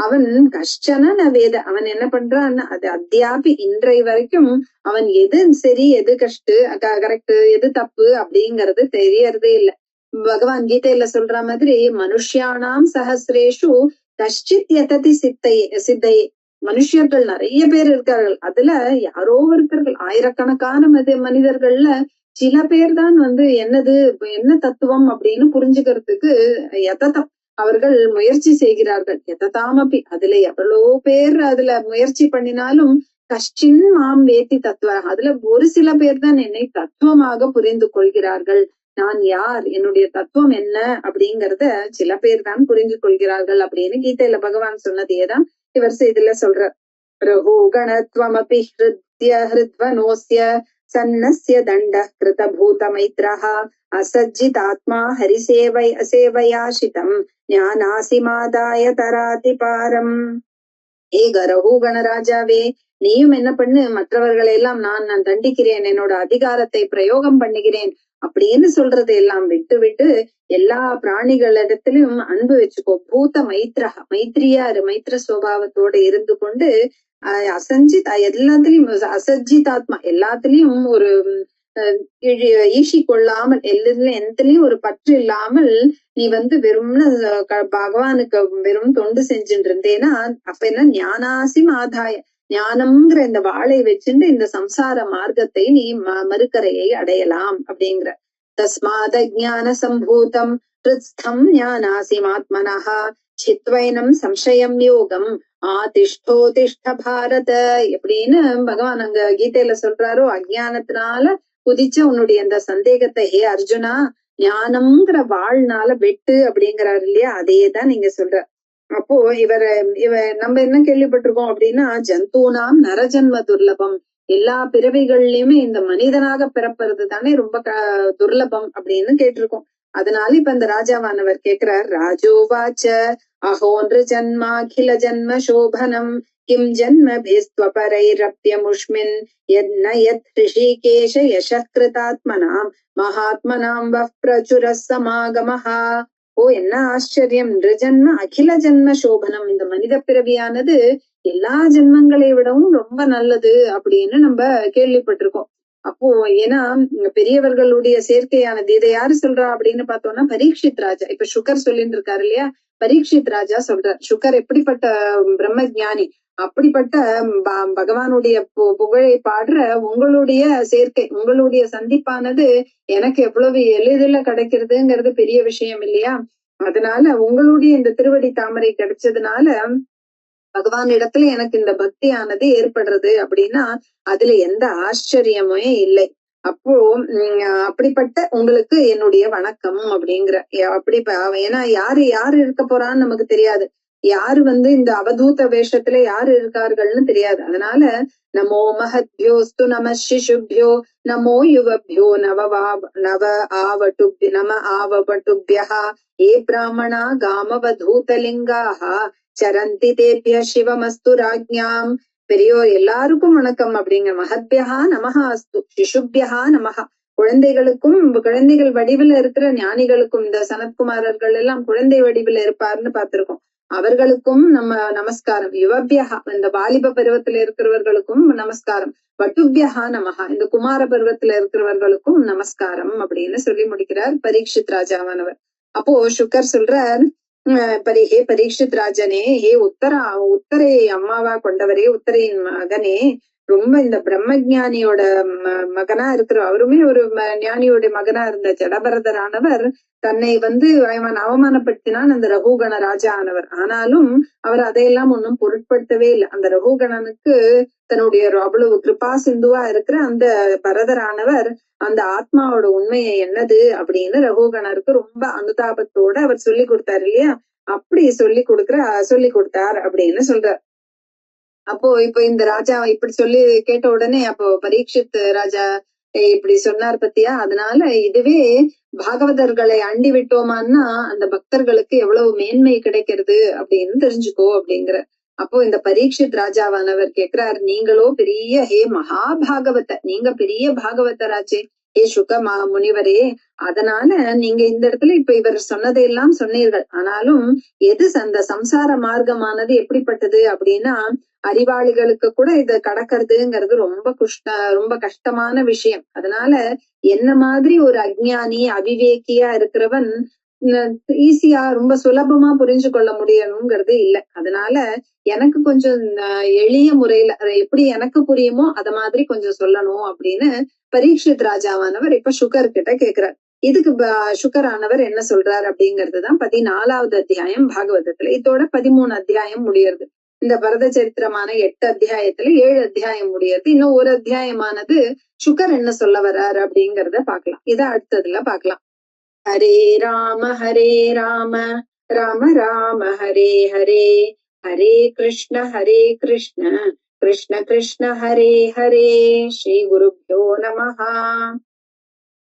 அவன் கஷ்டன வேத, அவன் என்ன பண்றான், அது அத்தியாபி இன்றைய வரைக்கும் அவன் எது சரி எது கரெக்ட் எது தப்பு அப்படிங்கறது தெரியறதே இல்லை. பகவான் கீதையில சொல்ற மாதிரி மனுஷியானாம் சஹசிரேஷு கஷ்டித் யததி சித்தையே, மனுஷர்கள் நிறைய பேர் இருக்கார்கள், அதுல யாரோ ஒருத்தர்கள் ஆயிரக்கணக்கான மனிதர்கள்ல சில பேர் தான் என்ன தத்துவம் அப்படின்னு புரிஞ்சுக்கிறதுக்கு அவர்கள் முயற்சி செய்கிறார்கள். எததாமப்பி, அதுல எவ்வளவு பேர் அதுல முயற்சி பண்ணினாலும் கஷ்டின் மாம் வேத்தி தத்துவ, அதுல ஒரு சில பேர் தான் என்னை தத்துவமாக புரிந்து கொள்கிறார்கள். நான் யார், என்னுடைய தத்துவம் என்ன அப்படிங்கறத சில பேர் தான் புரிந்து கொள்கிறார்கள் அப்படின்னு கீதையில பகவான் சொன்னதேதான் இவர் இதுல சொல்றார். ரகு கணத்வமபி ஹிருத்ய ஹிருத்வனோஸ்ய சன்னஸ்ய தண்ட கிருத பூத மைத்ரஹ அசஜ்ஜிதாத்மா ஹரிசேவையாசிதம் ஞானாசிமாதாய தராதி பாரம். ரகு கணராஜாவே, நீயும் என்ன பண்ணு, மற்றவர்களை எல்லாம் நான் தண்டிக்கிறேன், என்னோட அதிகாரத்தை பிரயோகம் பண்ணுகிறேன் அப்படின்னு சொல்றது எல்லாம் விட்டு எல்லா பிராணிகளிடத்திலும் அன்பு வச்சுக்கோ. பூத மைத்ரஹா, மைத்ரியாரு, மைத்ர சுவாவத்தோட இருந்து கொண்டு எல்லாத்திலையும் அசஜ்ஜிதாத்மா, எல்லாத்திலையும் ஒரு ஈஷி கொள்ளாமல், எந்தலையும் ஒரு பற்று இல்லாமல் நீ வெறும் பகவானுக்கு வெறும் தொண்டு செஞ்சுட்டு இருந்தேன்னா அப்ப என்ன, ஞானாசி மாதாய, ஞானம்ங்கிற இந்த வாளை வச்சுட்டு இந்த சம்சார மார்க்கத்தை நீ மறுக்கரையை அடையலாம் அப்படிங்கிற. தஸ்மாத ஞான சம்பூதம் ஹிருத்ஸ்தம் ஞானாசிமாத்மனஹா சித்வைனம் சம்சயம் யோகம் ஆதிஷ்டோதிஷ்ட பாரத எப்படின்னு பகவான் அங்க கீதையில சொல்றாரோ, அஜ்ஞானத்தினால குதிச்ச உன்னுடைய அந்த சந்தேகத்தை ஹே அர்ஜுனா ஞானம்ங்கிற வாழ்நாள வெட்டு அப்படிங்கிறாரு இல்லையா, அதேதான் நீங்க சொல்ற. அப்போ நம்ம என்ன கேள்விப்பட்டிருக்கோம் அப்படின்னா, ஜந்தூனாம் நரஜன்ம துர்லபம், எல்லா பிறவிகள்லயுமே இந்த மனிதனாக பிறப்பது தானே ரொம்ப துர்லபம் அப்படின்னு கேட்டிருக்கோம். அதனால இப்ப இந்த ராஜாவானவர் கேக்குறார், ராஜோவாச்ச அஹோன்று ஜன்மா அகில ஜன்ம சோபனம் கிம் ஜன்ம பேஸ்வபரைரப்யமுஷ்மின் யத்ன யத் ரிஷிகேஷ யசக் கிருதாத்மனாம் மகாத்மனாம் வஃ பிரச்சுரஸ் சமாகமஹா. ஓ, என்ன ஆச்சரியம், நிருஜன்ம அகில ஜன்ம சோபனம், இந்த மனித பிறவியானது எல்லா ஜென்மங்களை விடவும் ரொம்ப நல்லது அப்படின்னு நம்ம கேள்விப்பட்டிருக்கோம். அப்போ ஏன்னா பெரியவர்களுடைய சேர்க்கையானது, இதை யாரு சொல்றா அப்படின்னு பார்த்தோம்னா பரீட்சித் ராஜா. இப்ப சுகர் சொல்லிட்டு இருக்காரு இல்லையா, பரீட்சித் ராஜா சொல்றார். சுகர் எப்படிப்பட்ட பிரம்ம ஞானி, அப்படிப்பட்ட பகவானுடைய புகழை பாடுற உங்களுடைய சேர்க்கை, உங்களுடைய சந்திப்பானது எனக்கு எவ்வளவு எளிதில கிடைக்கிறதுங்கிறது பெரிய விஷயம் இல்லையா. அதனால உங்களுடைய இந்த திருவடி தாமரை கிடைச்சதுனால பகவான் இடத்துல எனக்கு இந்த பக்தியானது ஏற்படுறது அப்படின்னா அதுல எந்த ஆச்சரியமே இல்லை. அப்போ அப்படிப்பட்ட உங்களுக்கு என்னுடைய வணக்கம் அப்படிங்கிற. அப்படி ஏன்னா யாரு இருக்க போறான்னு நமக்கு தெரியாது, யாரு இந்த அவதூத வேஷத்துல யாரு இருக்கார்கள்னு தெரியாது. அதனால நமோ மஹத்யோஸ்து நம சிசுபியோ நமோ யுவபியோ நம ஆவபட்டுபியா ஏ பிராமணா காமவதூதலிங்காஹ சரந்தி தேபிய சிவமஸ்து ராஜ்ஞாம். பெரியோர் எல்லாருக்கும் வணக்கம் அப்படிங்க. மஹத்யா நமஹா அஸ்து, சிசுபியா நமஹா, குழந்தைகளுக்கும் குழந்தைகள் வடிவில் இருக்கிற ஞானிகளுக்கும், இந்த சனத்குமாரர்கள் எல்லாம் குழந்தை வடிவில் இருப்பார்னு பார்த்திருக்கோம், அவர்களுக்கும் நம்ம நமஸ்காரம். யுவபியா, இந்த வாலிப பருவத்துல இருக்கிறவர்களுக்கும் நமஸ்காரம். வட்டுபியா நமஹா, இந்த குமார பருவத்துல இருக்கிறவர்களுக்கும் நமஸ்காரம் அப்படின்னு சொல்லி முடிக்கிறார் பரீட்சித் ராஜாவானவர். அப்போ சுக்கர் சொல்றார், ஹே பரீட்சித் ராஜனே, ஹே உத்தரை அம்மாவா கொண்டவரே, உத்தரையின் மகனே, ரொம்ப இந்த பிரம்மஞானியோட மகனா இருக்கிற அவருமே ஒரு ஞானியோட மகனா இருந்த ஜடபரதரானவர் தன்னை அவன் அவமானப்படுத்தினான் அந்த ரகுகண ராஜா ஆனவர். ஆனாலும் அவர் அதையெல்லாம் ஒன்றும் பொருட்படுத்தவே இல்லை. அந்த ரகுகணனுக்கு தன்னுடைய அவ்வளவு கிருபா சிந்துவா இருக்கிற அந்த பரதரானவர் அந்த ஆத்மாவோட உண்மையை என்னது அப்படின்னு ரகுகணருக்கு ரொம்ப அனுதாபத்தோட அவர் சொல்லி கொடுத்தாரு இல்லையா. அப்படி சொல்லி கொடுத்தார் அப்படின்னு சொல்றார். அப்போ இப்ப இந்த ராஜா இப்படி சொல்லி கேட்ட உடனே அப்போ பரீட்சித் ராஜா இப்படி சொன்னார் பத்தியா, அதனால இதுவே பாகவதர்களை அண்டி விட்டோமான்னா அந்த பக்தர்களுக்கு எவ்வளவு மேன்மை கிடைக்கிறது அப்படின்னு தெரிஞ்சுக்கோ அப்படிங்கிற. அப்போ இந்த பரீட்சித் ராஜாவானவர் கேக்குறார், நீங்களோ பெரிய ஹே மகாபாகவத, நீங்க பெரிய பாகவதராச்சே, ஹே சுக முனிவரே, அதனால நீங்க இந்த இடத்துல இப்ப இவர் சொன்னதையெல்லாம் சொன்னீர்கள். ஆனாலும் எது அந்த சம்சார மார்க்கமானது எப்படிப்பட்டது அப்படின்னா அறிவாளிகளுக்கு கூட இத கடக்கிறதுங்கிறது ரொம்ப கஷ்டமான விஷயம். அதனால என்ன மாதிரி ஒரு அஜ்ஞானி அவிவேக்கியா இருக்கிறவன் ஈஸியா ரொம்ப சுலபமா புரிஞ்சு கொள்ள முடியணுங்கிறது இல்லை. அதனால எனக்கு கொஞ்சம் எளிய முறையில அதை எப்படி எனக்கு புரியுமோ அத மாதிரி கொஞ்சம் சொல்லணும் அப்படின்னு பரீட்சித் ராஜாவானவர் இப்ப சுகர் கிட்ட கேக்குறார். இதுக்கு சுகரானவர் என்ன சொல்றார் அப்படிங்கிறதுதான் 14வது அத்தியாயம் பாகவதத்துல. இதோட 13 அத்தியாயம் முடியறது. இந்த பரத சரித்திரமான 8 அத்தியாயத்துல 7 அத்தியாயம் முடியறது. இன்னும் ஒரு அத்தியாயமானது சுகர் என்ன சொல்ல வர்றாரு அப்படிங்கறத பாக்கலாம். இத அடுத்ததுல பாக்கலாம். ஹரே ராம ராம ராம ஹரே ஹரே, ஹரே கிருஷ்ண கிருஷ்ண கிருஷ்ண ஹரே ஹரே. ஸ்ரீ குருப்யோ நமஹ.